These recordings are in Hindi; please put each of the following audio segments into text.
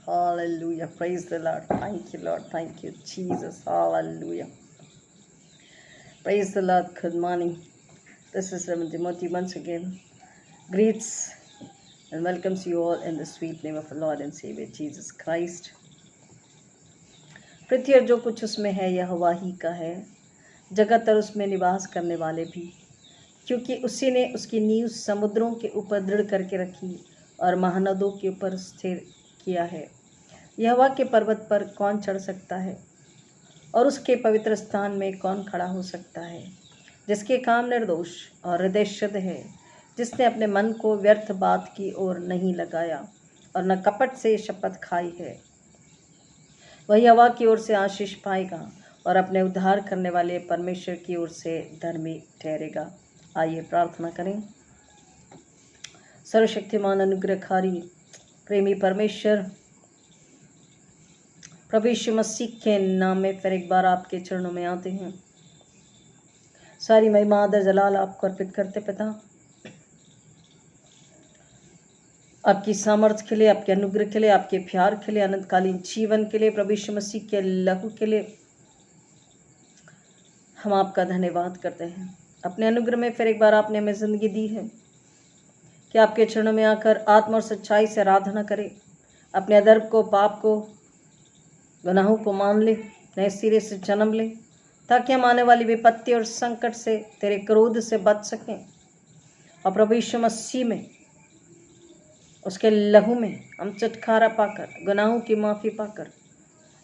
Hallelujah. Praise the Lord. Thank you, Lord. Thank you, Jesus. Hallelujah. Praise the Lord. Good morning. This is Reverend Timothy once again. Greets and welcomes you all in the sweet name of our Lord and Savior Jesus Christ. पृथ्वी और जो कुछ उसमें है यह हवा ही का है, जगत और उसमें निवास करने वाले भी, क्योंकि उसी ने उसकी नींव समुद्रों के ऊपर दृढ़ करके रखी और महानदों के ऊपर स्थिर किया है। यहोवा के पर्वत पर कौन चढ़ सकता है और उसके पवित्र स्थान में कौन खड़ा हो सकता है? जिसके काम निर्दोष और हृदय शुद्ध है, जिसने अपने मन को व्यर्थ बात की ओर नहीं लगाया और न कपट से शपथ खाई है, वही यहोवा की ओर से आशीष पाएगा और अपने उद्धार करने वाले परमेश्वर की ओर से धर्मी ठहरेगा। आइए प्रार्थना करें। सर्वशक्तिमान अनुग्रहकारी प्रेमी परमेश्वर, प्रभु यीशु मसीह के नाम में फिर एक बार आपके चरणों में आते हैं। सारी महिमा आदर जलाल आपको अर्पित करते पिता, आपकी सामर्थ्य के लिए, आपके अनुग्रह के लिए, आपके प्यार के लिए, अनंतकालीन जीवन के लिए, प्रभु यीशु मसीह के लहू के लिए हम आपका धन्यवाद करते हैं। अपने अनुग्रह में फिर एक बार आपने हमें जिंदगी दी है कि आपके चरणों में आकर आत्मा और सच्चाई से आराधना करें, अपने अधर्म को, पाप को, गुनाहों को मान ले, नए सिरे से जन्म ले, ताकि हम आने वाली विपत्ति और संकट से, तेरे क्रोध से बच सकें और प्रभु यीशु मसीह में, उसके लहू में हम छुटकारा पाकर, गुनाहों की माफ़ी पाकर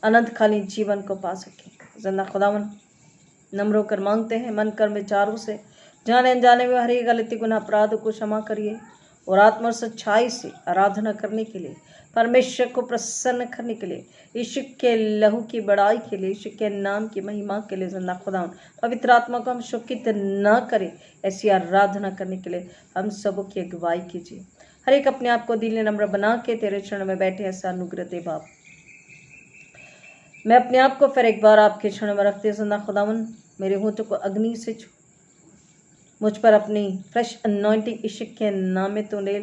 अनंतकालीन जीवन को पा सकें। जिंदा खुदावन, नम्र होकर मांगते हैं, मन कर्म विचारों से जाने अनजाने में हर एक गलती, गुनाह, अपराध को क्षमा करिए और आत्मा और सच्चाई से आराधना करने के लिए, परमेश्वर को प्रसन्न करने के लिए, यीशु के लहू की बड़ाई के लिए, यीशु के नाम की महिमा के लिए, जिंदा खुदावन पवित्र आत्मा को हम शोकित न करें, ऐसी आराधना करने के लिए हम सबों की अगुवाई कीजिए। हर एक अपने आप को दिल नम्र बना के तेरे चरण में बैठे, ऐसा अनुग्रह दे बाप। मैं अपने आप को फिर एक बार आपके चरणों में रखते, जिंदा खुदावन मेरे होठों को अग्नि से छू, मुझ पर अपनी फ्रेश अनॉइंटिंग यीशु के नाम में तो ले,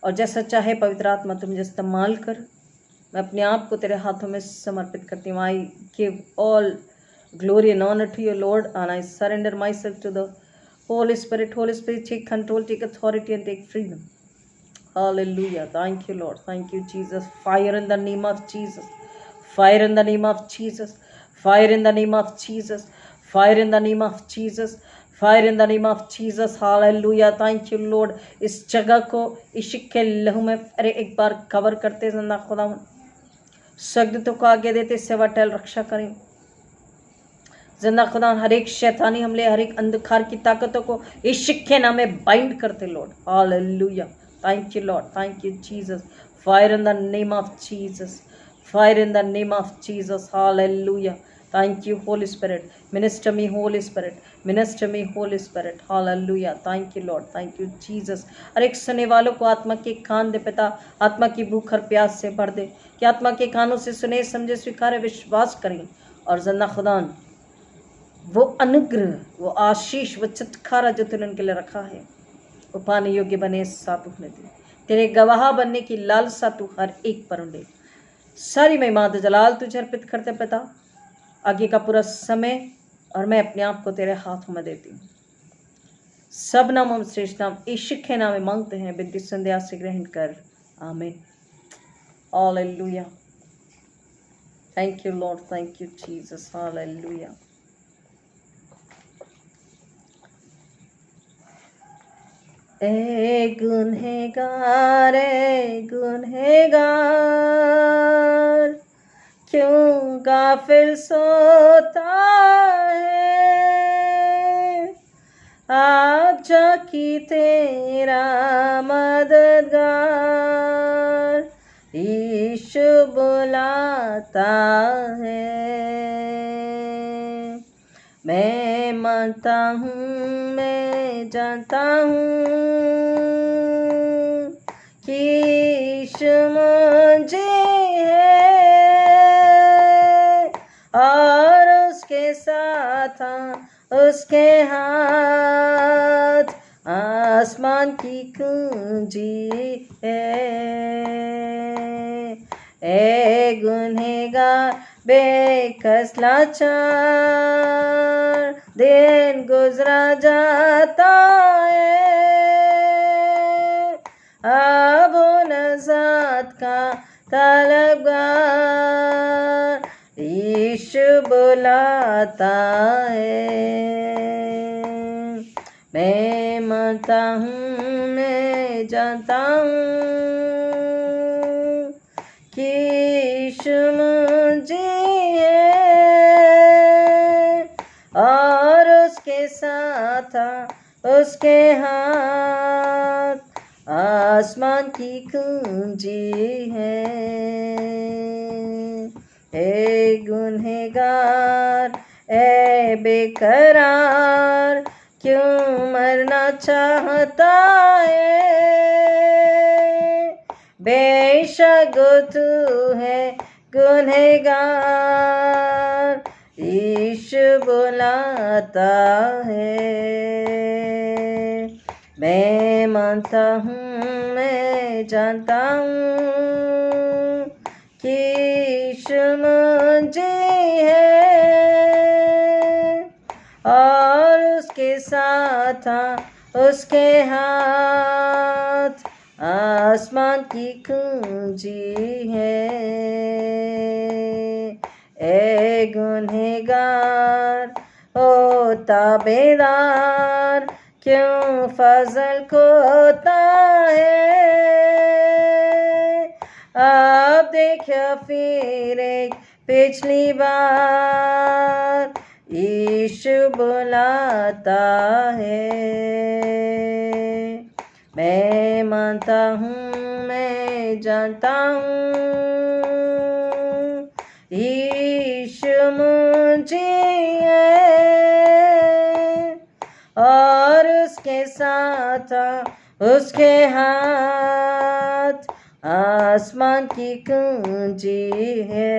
और जैसा चाहे पवित्र आत्मा तुम मुझे इस्तेमाल कर। मैं अपने आप को तेरे हाथों में समर्पित करती हूँ। I give all glory and honour to your lord and I surrender my self to the holy spirit. Holy spirit, take control, take authority and take freedom. Hallelujah. Thank you, Lord. Thank you, Jesus. Fire in the name of Jesus. Fire in the name of Jesus. Fire in the name of Jesus. Fire in the name of Jesus. Fire in the name of Jesus. Hallelujah. Thank you, Lord. इस जगह को यीशु के लहू में अरे एक बार कवर करते, जिंदा खुदा सगदतों को आगे देते, सेवा टहल रक्षा करें। जिंदा खुदा हर एक शैतानी हमले, हर एक अंधकार की ताकतों को यीशु के नाम में बाइंड करते Lord. Hallelujah. Thank you, Lord. Thank you, Jesus. Fire in the name of Jesus. Fire in the name of Jesus. Hallelujah. Thank you, Holy Spirit. Minister me, Holy Spirit. Minister me, Holy Spirit. Hallelujah. Thank you, Lord. Thank you, Jesus. हर एक सुनने वालों को आत्मा के कान दे पिता, आत्मा की भूख और प्यास से भर दे, कि आत्मा के कानों से सुने, समझे, स्वीकारे, विश्वास करें, और जिंदा खुदा वो अनुग्रह, वो आशीष, वो छुटकारा जो तूने उनके लिए रखा है, वो पाने योग्य बने। सातु दे, तेरे गवाह बनने की लालसा तू हर एक पर उंडे। सारी महिमा जलाल तुझे अर्पित करते पिता, आगे का पूरा समय और मैं अपने आप को तेरे हाथों में देती हूँ। सब नामों में श्रेष्ठ नाम यीशु के नाम में मांगते हैं, विनती संध्या से ग्रहण कर, आमीन। Hallelujah. Thank you Lord, thank you Jesus. Hallelujah. ए गुनहगार, क्यों गाफिल सोता है, आप जाकी तेरा मददगार यीशु बुलाता है। मैं मानता हूँ, मैं जानता हूँ कि यीशु मुझे है, और उसके साथ उसके हाथ आसमान की कुंजी है। ए गुनहगार बेकस लाचार, दिन गुजरा जाता है, अब नजात का तलबगार यीशु बुलाता है। मैं मानता हूँ, मैं जानता हूँ कि यीशु मुझे है, और उसके साथ उसके हाथ आसमान की कुंजी है। ए गुनहगार, ए बेकरार, क्यों मरना चाहता है, बेशक तू है गुनहगार, यीशु बुलाता है। मैं मानता हूँ, मैं जानता हूँ कि यीशु मुझे है, और उसके साथ उसके हाथ आसमान की कुंजी है। ए गुनहगार ओ ताबेदार, क्यों फजल खोता है, अब देखा फिर एक पिछली बार, यीशु बुलाता है। मैं मानता हूँ, मैं जानता हूँ, यीशु मुझे है, और उसके साथ उसके हाथ आसमान की कुंजी है।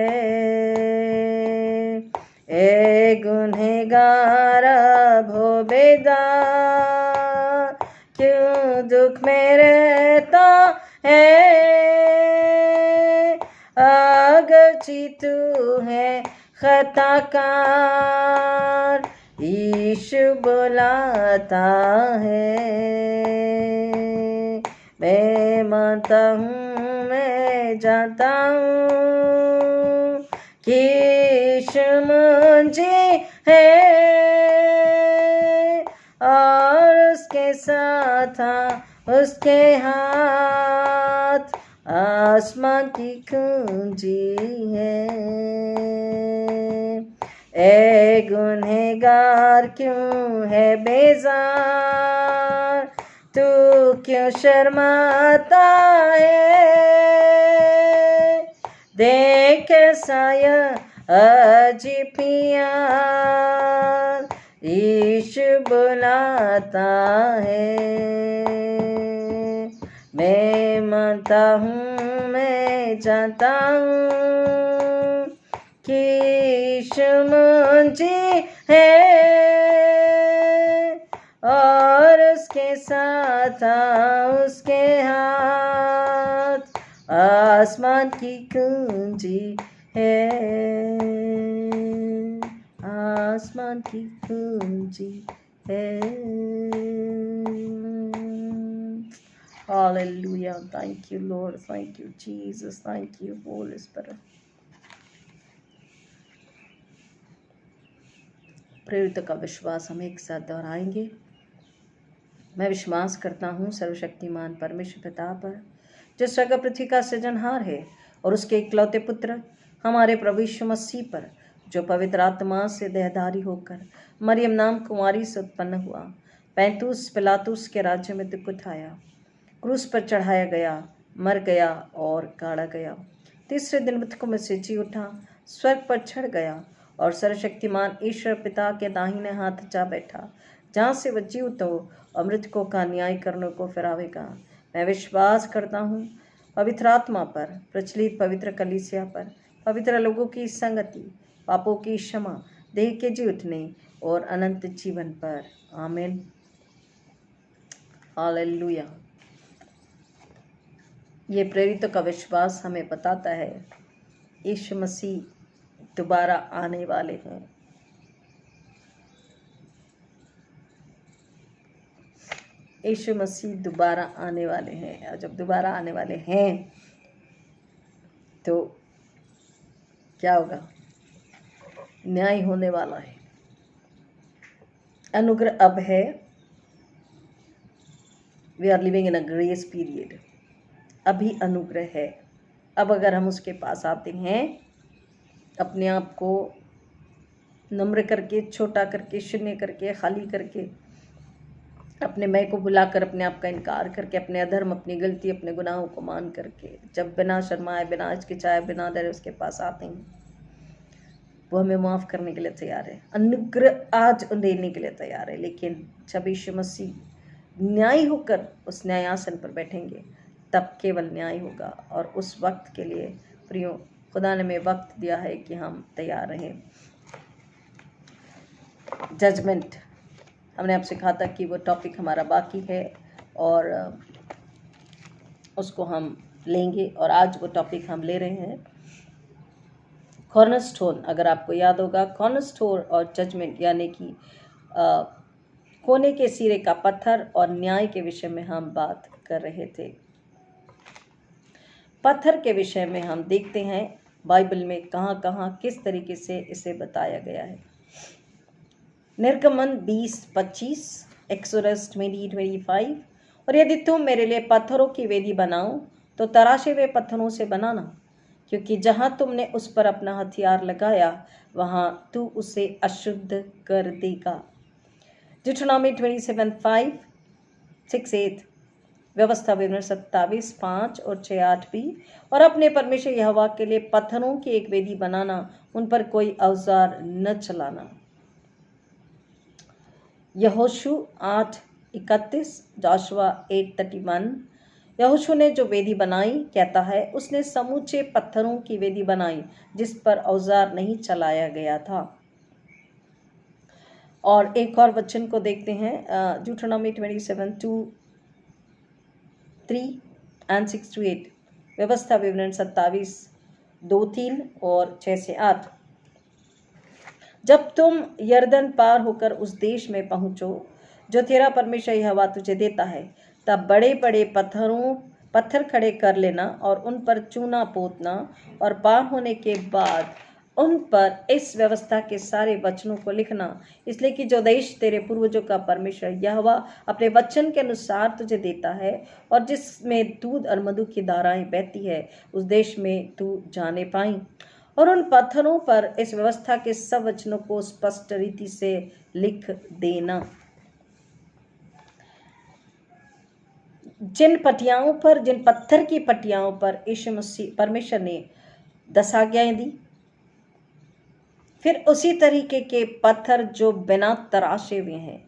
ए गुनहगार अब हो बेदार, क्यों दुख में रहता है, अगरचे तू है खताकार, यीशु बुलाता है। मैं मानता हूँ, मैं जानता हूँ कि यीशु मुझे है, और उसके साथ उसके हाथ आसमान की कुंजी है। ए गुनहगार क्यों है बेजार, तू क्यों शर्माता है, देख साया अजीब प्यार, यीशु बुलाता है। मैं मानता हूँ, मैं जानता हूँ कि यीशु मुझे है, और उसके साथ उसके हाथ आसमान की कुंजी है, आसमान की कुंजी है। Hallelujah. Thank you, Lord. Thank you, Jesus. Thank you, Holy Spirit. प्रेरित का विश्वास हम एक साथ दोहराएंगे। मैं विश्वास करता हूँ सर्वशक्तिमान परमेश्वर पिता पर, जो स्वर्ग पृथ्वी का सृजनहार है, और उसके इकलौते पुत्र हमारे प्रभु यीशु मसीह पर, जो पवित्र आत्मा से देहधारी होकर मरियम नाम कुमारी से उत्पन्न हुआ, पैंतुस पिलातुस के राज्य में दुख उठाया, क्रूस पर चढ़ाया गया, मर गया और गाड़ा गया, तीसरे दिन मृतकों में से जी उठा, स्वर्ग पर चढ़ गया, और सर्वशक्तिमान ईश्वर पिता के दाहिने हाथ जा बैठा, जहाँ से वह जीवितों और मृतकों का न्याय करने को फिरावेगा। मैं विश्वास करता हूँ पवित्र आत्मा पर, प्रचलित पवित्र कलीसिया पर, पवित्र लोगों की संगति, पापों की क्षमा, देह के जी उठने और अनंत जीवन पर। आमीन। हालेलुया। ये प्रेरितों का विश्वास हमें बताता है यीशु मसीह दोबारा आने वाले हैं। यीशु मसीह दोबारा आने वाले हैं, और जब दोबारा आने वाले हैं तो क्या होगा? न्याय होने वाला है। अनुग्रह अब है। We are living in a grace period. अभी अनुग्रह है। अब अगर हम उसके पास आते हैं, अपने आप को नम्र करके, छोटा करके, शून्य करके, खाली करके, अपने मैं को बुलाकर, अपने आप का इनकार करके, अपने अधर्म, अपनी गलती, अपने गुनाहों को मान करके, जब बिना शर्माए, बिना हिचकिचाए, बिना डरे उसके पास आते हैं, वो हमें माफ़ करने के लिए तैयार है। अनुग्रह आज देने के लिए तैयार है। लेकिन जब यीशु मसीह न्याय होकर उस न्यायासन पर बैठेंगे, तब केवल न्याय होगा। और उस वक्त के लिए प्रियो, खुदा ने हमें वक्त दिया है कि हम तैयार रहें। जजमेंट, हमने आपसे कहा था कि वो टॉपिक हमारा बाकी है और उसको हम लेंगे, और आज वो टॉपिक हम ले रहे हैं कॉर्नरस्टोन। अगर आपको याद होगा, कॉर्नरस्टोन और जजमेंट यानी कि कोने के सिरे का पत्थर और न्याय के विषय में हम बात कर रहे थे। पत्थर के विषय में हम देखते हैं बाइबल में कहाँ कहाँ किस तरीके से इसे बताया गया है। निर्गमन 20:25, एक्सोडस 20:25, और यदि तुम मेरे लिए पत्थरों की वेदी बनाओ तो तराशे हुए पत्थरों से बनाना, क्योंकि जहाँ तुमने उस पर अपना हथियार लगाया वहाँ तू उसे अशुद्ध कर देगा। डिट्रोनॉमी 27:5, 6:8, व्यवस्था विवरण 27:5 और 6:8 भी। और अपने परमेश्वर यहोवा के लिए पत्थरों की एक वेदी बनाना, उन पर कोई औजार न चलाना। यहोशू 8:31, जोशुआ 8:31, यहोशू ने जो वेदी बनाई, कहता है, उसने समूचे पत्थरों की वेदी बनाई जिस पर औजार नहीं चलाया गया था। और एक और वचन को देखते हैं, डिट्रोनॉमी 27:2-3 and 6-8, व्यवस्था विवरण 27:2-3 और 6-8। जब तुम यरदन पार होकर उस देश में पहुंचो जो तेरा परमेश्वर यहोवा तुझे देता है, तब बड़े बड़े पत्थर खड़े कर लेना और उन पर चूना पोतना, और पार होने के बाद उन पर इस व्यवस्था के सारे वचनों को लिखना, इसलिए कि जो देश तेरे पूर्वजों का परमेश्वर यहोवा अपने वचन के अनुसार तुझे देता है और जिसमें दूध और मधु की धाराएं बहती है, उस देश में तू जाने पाई। और उन पत्थरों पर इस व्यवस्था के सब वचनों को स्पष्ट रीति से लिख देना। जिन पत्थर की पटियाओं पर यीशु मसीह परमेश्वर ने 10 आज्ञाएं दी, फिर उसी तरीके के पत्थर जो बिना तराशे हुए हैं,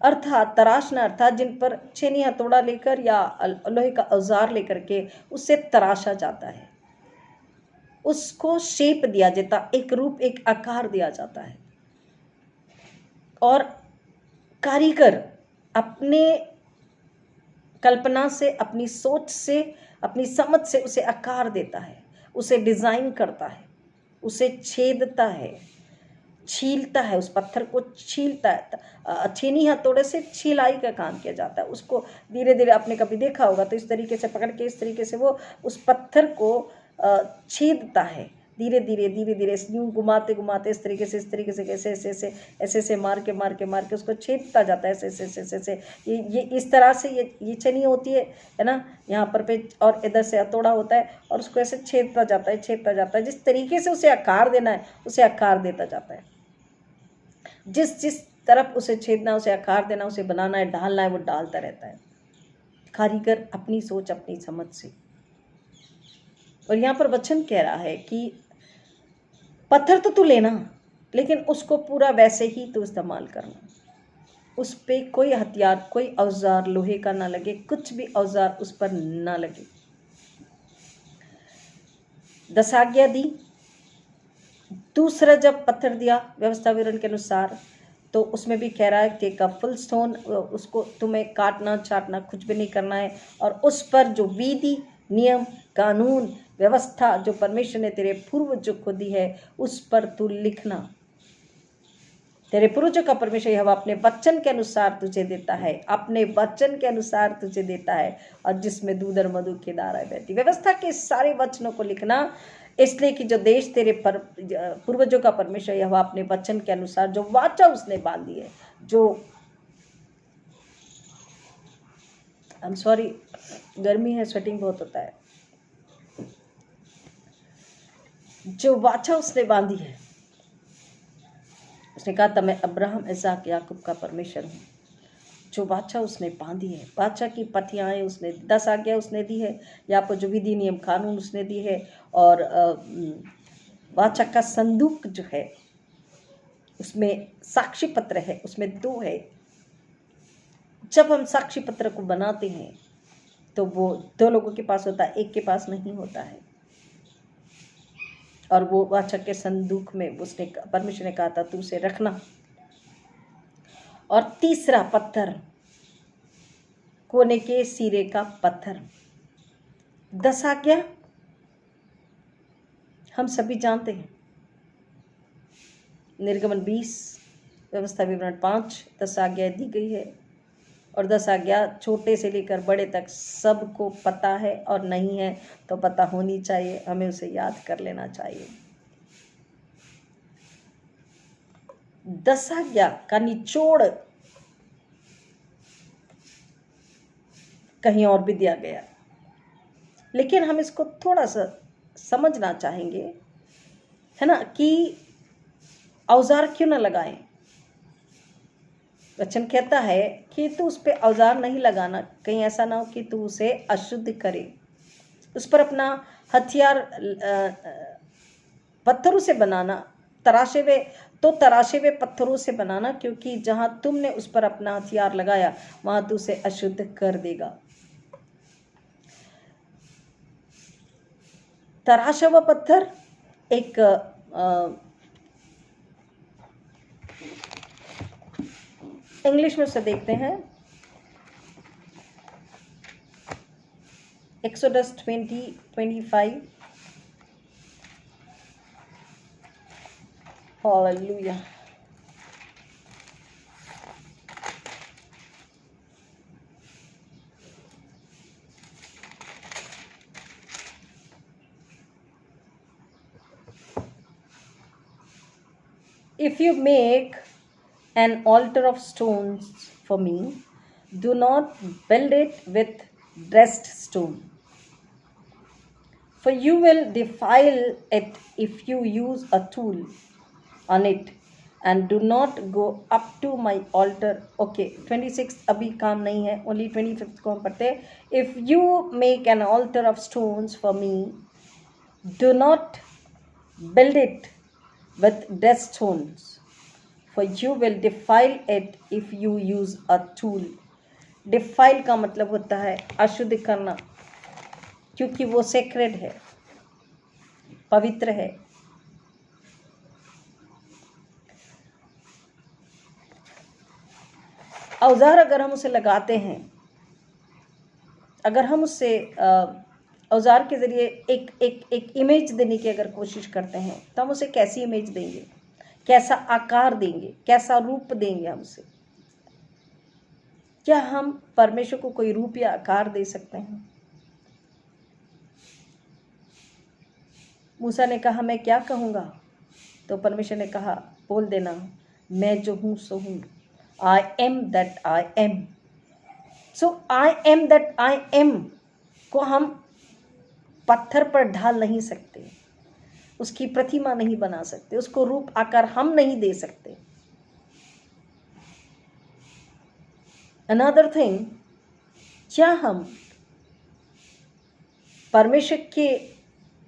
अर्थात तराशना, अर्थात जिन पर छेनी हथौड़ा लेकर या लोहे का औजार लेकर के उससे तराशा जाता है, उसको शेप दिया जाता, एक रूप, एक आकार दिया जाता है, और कारीगर अपने कल्पना से, अपनी सोच से, अपनी समझ से उसे आकार देता है, उसे डिजाइन करता है, उसे छेदता है, छीलता है, उस पत्थर को छीलता है। छेनी हथौड़े से छिलाई का काम किया जाता है। उसको धीरे धीरे, आपने कभी देखा होगा तो इस तरीके से पकड़ के, इस तरीके से वो उस पत्थर को छेदता है, धीरे धीरे धीरे धीरे यूं घुमाते घुमाते, इस तरीके से कैसे ऐसे मार के उसको छेदता जाता है, ऐसे ये इस तरह से ये छेनी होती है ना, यहाँ पर पे, और इधर से हथौड़ा होता है और उसको ऐसे छेदता जाता है। जिस तरीके से उसे आकार देना है उसे आकार देता जाता है। जिस तरफ उसे छेदना, उसे आकार देना, उसे बनाना है, ढालना है, वो डालता रहता है, कारीगर अपनी सोच, अपनी समझ से। और यहाँ पर वचन कह रहा है कि पत्थर तो तू लेना, लेकिन उसको पूरा वैसे ही तू इस्तेमाल करना, उस पे कोई हथियार, कोई औजार लोहे का ना लगे, कुछ भी औजार उस पर ना लगे। 10 आज्ञा दी। दूसरा जब पत्थर दिया व्यवस्था विवरण के अनुसार, तो उसमें भी कह रहा है कि का फुल स्टोन, उसको तुम्हें काटना छाटना कुछ भी नहीं करना है, और उस पर जो विधि नियम, कानून, व्यवस्था जो परमेश्वर ने तेरे पूर्वजों को दी है, उस पर तू लिखना। तेरे पूर्वजों का परमेश्वर यहोवा अपने वचन के अनुसार तुझे देता है, अपने वचन के अनुसार तुझे देता है, और जिसमें दूध और मधु की धाराएं बहती। व्यवस्था के सारे वचनों को लिखना, इसलिए कि जो देश तेरे पूर्वजों का परमेश्वर यहोवा अपने वचन के अनुसार जो वाचा उसने बांधी है, जो गर्मी है, स्वेटिंग बहुत होता है, जो वाचा उसने बांधी है। उसने कहा था मैं अब्राहम, इसहाक, याकूब का परमेश्वर हूँ। जो वाचा उसने बांधी है, वाचा की पथियाएँ उसने 10 आज्ञा उसने दी है, यहाँ पर जो विधि नियम कानून उसने दी है, और वाचा का संदूक जो है उसमें साक्षी पत्र है, उसमें 2 है। जब हम साक्षी पत्र को बनाते हैं तो वो 2 लोगों के पास होता है, एक के पास नहीं होता है। और वो वाचा के संदूक में उसने परमेश्वर ने कहा था तू उसे रखना। और तीसरा पत्थर, कोने के सिरे का पत्थर। 10 आज्ञा हम सभी जानते हैं। निर्गमन 20, व्यवस्था विवरण 5, 10 आज्ञा दी गई है, और 10 आज्ञा छोटे से लेकर बड़े तक सबको पता है, और नहीं है तो पता होनी चाहिए, हमें उसे याद कर लेना चाहिए। 10 आज्ञा का निचोड़ कहीं और भी दिया गया, लेकिन हम इसको थोड़ा सा समझना चाहेंगे, है ना, कि औजार क्यों न लगाएं। वचन कहता है कि तू उस पर औजार नहीं लगाना, कहीं ऐसा ना हो कि तू उसे अशुद्ध करे। उस पर अपना हथियार पत्थरों से बनाना, तराशे हुए पत्थरों से बनाना, क्योंकि जहां तुमने उस पर अपना हथियार लगाया वहां तू उसे अशुद्ध कर देगा। तराशा हुआ पत्थर एक इंग्लिश में उसे देखते हैं, exodus 20:25। Hallelujah. If you make an altar of stones for me, do not build it with dressed stone, for you will defile it if you use a tool on it, and do not go up to my altar. Okay, 26 अभी काम नहीं है, only 25th को हम पढ़ते हैं। If you make an altar of stones for me, do not build it with dressed stones, for you will defile it if you use a tool. Defile का मतलब होता है अशुद्ध करना, क्योंकि वो सेक्रेड है, पवित्र है। औजार अगर हम उसे लगाते हैं, अगर हम उससे औजार के ज़रिए एक इमेज देने की अगर कोशिश करते हैं, तो हम उसे कैसी इमेज देंगे, कैसा आकार देंगे, कैसा रूप देंगे हम उसे? क्या हम परमेश्वर को कोई रूप या आकार दे सकते हैं? मूसा ने कहा मैं क्या कहूँगा, तो परमेश्वर ने कहा बोल देना मैं जो हूँ सो हूँ, I am that I am. So I am that I am को हम पत्थर पर ढाल नहीं सकते, उसकी प्रतिमा नहीं बना सकते, उसको रूप आकार हम नहीं दे सकते। Another thing, क्या हम परमेश्वर के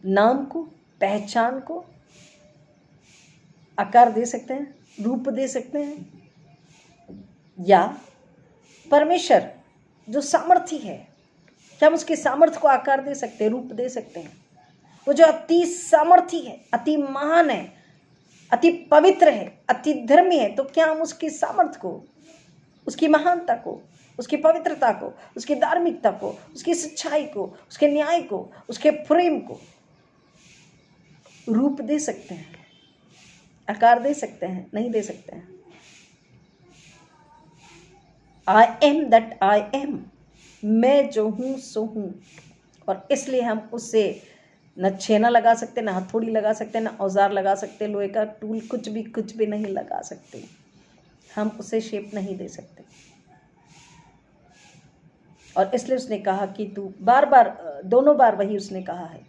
नाम को, पहचान को आकार दे सकते हैं, रूप दे सकते हैं? या परमेश्वर जो सामर्थी है, क्या हम उसके सामर्थ्य को आकार दे सकते हैं, रूप दे सकते हैं? वो जो अति सामर्थी है, अति महान है, अति पवित्र है, अति धर्मी है, तो क्या हम उसकी सामर्थ्य को, उसकी महानता को उसकी पवित्रता को, उसकी धार्मिकता को, उसकी सच्चाई को, उसके न्याय को, उसके प्रेम को रूप दे सकते हैं, आकार दे सकते हैं? नहीं दे सकते हैं। I am that I am, मैं जो हूँ सो हूँ। और इसलिए हम उससे न छेना लगा सकते, न हथौड़ी लगा सकते, न औजार लगा सकते, लोहे का टूल कुछ भी नहीं लगा सकते। हम उसे शेप नहीं दे सकते। और इसलिए उसने कहा कि तू बार बार, दोनों बार वही उसने कहा है।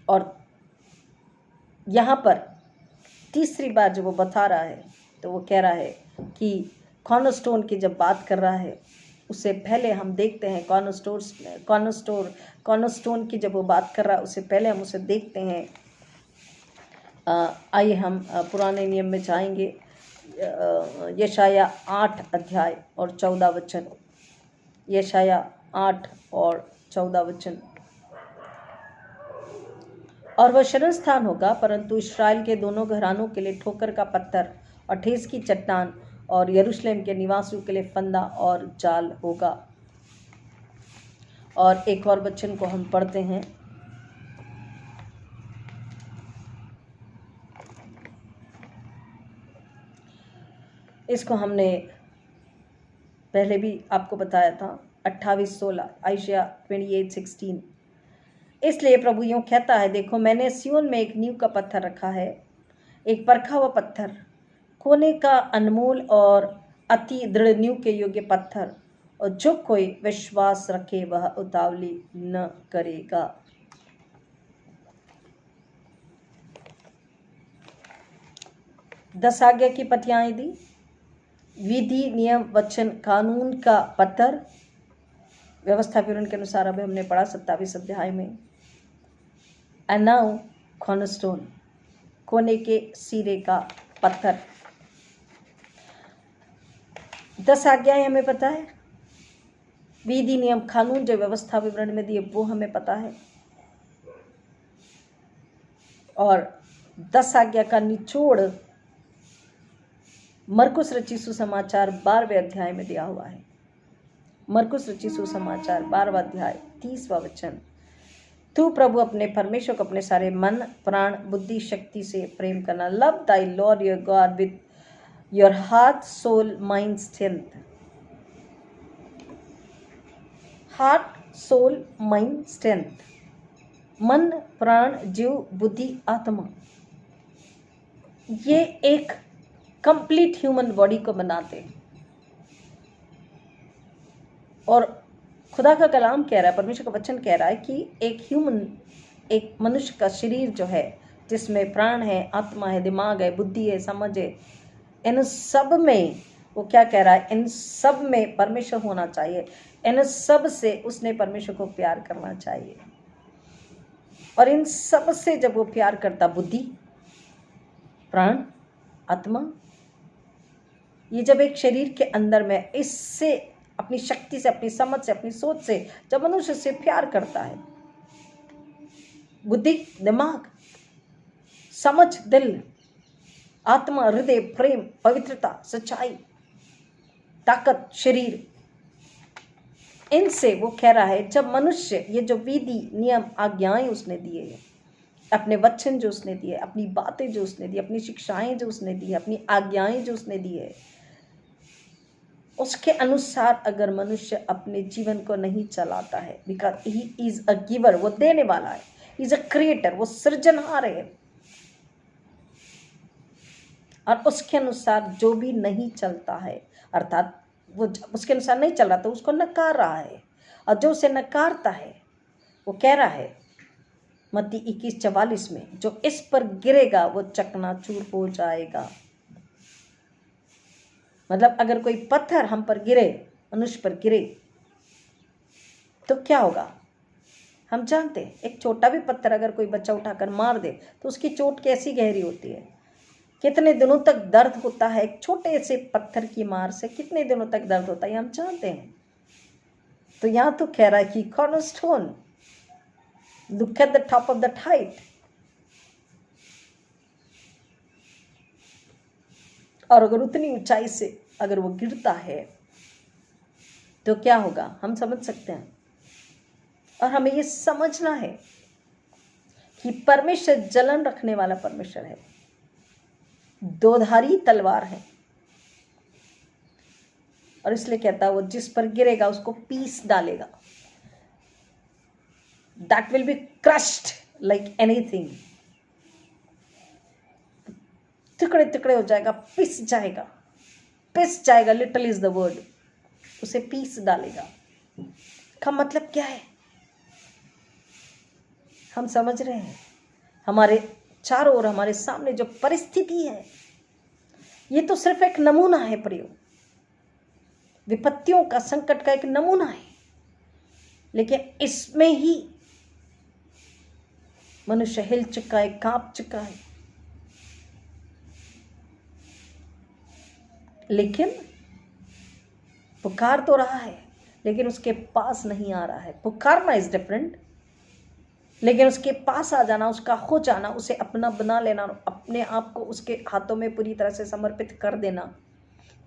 और यहाँ पर तीसरी बार जब वो बता रहा है तो वो कह रहा है कि कॉर्नरस्टोन की जब बात कर रहा है, उससे पहले हम देखते हैं कॉर्नरस्टोन की जब वो बात कर रहा है, उससे पहले हम उसे देखते हैं। आइए हम पुराने नियम में जाएंगे, यशाया 8 अध्याय और 14 वचन। यशाया 8 और 14 वचन। और वह शरण स्थान होगा, परंतु इस्राएल के दोनों घरानों के लिए ठोकर का पत्थर और ठेस की चट्टान, और यरूशलेम के निवासियों के लिए फंदा और जाल होगा। और एक और वचन को हम पढ़ते हैं, इसको हमने पहले भी आपको बताया था, 28:16, आयशा 28:16। इसलिए प्रभु यूं कहता है, देखो मैंने सिय्योन में एक नींव का पत्थर रखा है, एक परखा हुआ पत्थर, कोने का अनमोल और अति दृढ़ नींव के योग्य पत्थर, और जो कोई विश्वास रखे वह उतावली न करेगा। दस आज्ञा की पटियाएं दी, विधि नियम वचन कानून का पत्थर, व्यवस्था विवरण के अनुसार अभी हमने पढ़ा 27 अध्याय में। एंड नाउ कॉर्नरस्टोन, कोने के सिरे का पत्थर। 10 आज्ञाएं हमें पता है, विधि नियम कानून जो व्यवस्था विवरण में दिए वो हमें पता है, और 10 आज्ञा का निचोड़ मरकुस रचित सुसमाचार 12वें अध्याय में दिया हुआ है। मरकुस रचित सुसमाचार 12वां अध्याय 30वां वचन। तू प्रभु अपने परमेश्वर को अपने सारे मन प्राण बुद्धि शक्ति से प्रेम करना। Love thy lord your god with your heart soul mind strength. Heart soul mind strength, मन प्राण जीव बुद्धि आत्मा, ये एक कंप्लीट ह्यूमन बॉडी को बनाते हैं। और खुदा का कलाम कह रहा है, परमेश्वर का वचन कह रहा है कि एक मनुष्य का शरीर जो है, जिसमें प्राण है, आत्मा है, दिमाग है, बुद्धि है, समझ है, इन सब में वो क्या कह रहा है, इन सब में परमेश्वर होना चाहिए। इन सब से उसने परमेश्वर को प्यार करना चाहिए। और इन सब से जब वो प्यार करता, बुद्धि प्राण आत्मा, ये जब एक शरीर के अंदर में इससे अपनी शक्ति से, अपनी समझ से, अपनी सोच से जब मनुष्य से प्यार करता है, बुद्धि दिमाग, समझ दिल, आत्मा हृदय, प्रेम, पवित्रता, सच्चाई, ताकत, शरीर, इनसे वो कह रहा है जब मनुष्य ये जो विधि नियम आज्ञाएं उसने दिए हैं, अपने वचन जो उसने दिए, अपनी बातें जो उसने दी, अपनी शिक्षाएं जो उसने दी, अपनी आज्ञाएं जो उसने दी है, उसके अनुसार अगर मनुष्य अपने जीवन को नहीं चलाता है, because he is a giver, वो देने वाला है, इज अ क्रिएटर, वो सृजनहार है, और उसके अनुसार जो भी नहीं चलता है, अर्थात वो उसके अनुसार नहीं चल रहा तो उसको नकार रहा है। और जो उसे नकारता है वो कह रहा है मत्ती 21:44 में, जो इस पर गिरेगा वो चकनाचूर हो जाएगा। मतलब अगर कोई पत्थर हम पर गिरे, मनुष्य पर गिरे, तो क्या होगा हम जानते हैं। एक छोटा भी पत्थर अगर कोई बच्चा उठाकर मार दे तो उसकी चोट कैसी गहरी होती है, कितने दिनों तक दर्द होता है। एक छोटे से पत्थर की मार से कितने दिनों तक दर्द होता है हम जानते हैं। तो यहाँ तो कह रहा है कि cornerstone, look at the top of the height, और अगर उतनी ऊंचाई से अगर वो गिरता है तो क्या होगा, हम समझ सकते हैं। और हमें ये समझना है कि परमेश्वर जलन रखने वाला परमेश्वर है, दोधारी तलवार है। और इसलिए कहता है वो जिस पर गिरेगा उसको पीस डालेगा। That will be crushed like anything. टुकड़े टुकड़े हो जाएगा, पिस जाएगा, पिस जाएगा, लिटिल इज द वर्ड। उसे पीस डालेगा का मतलब क्या है, हम समझ रहे हैं। हमारे चारों ओर हमारे सामने जो परिस्थिति है, ये तो सिर्फ एक नमूना है प्रियो, विपत्तियों का, संकट का एक नमूना है। लेकिन इसमें ही मनुष्य हिल चुका है, कांप चुका है। लेकिन पुकार तो रहा है, लेकिन उसके पास नहीं आ रहा है। पुकारना इज डिफरेंट, लेकिन उसके पास आ जाना, उसका हो जाना, उसे अपना बना लेना, अपने आप को उसके हाथों में पूरी तरह से समर्पित कर देना।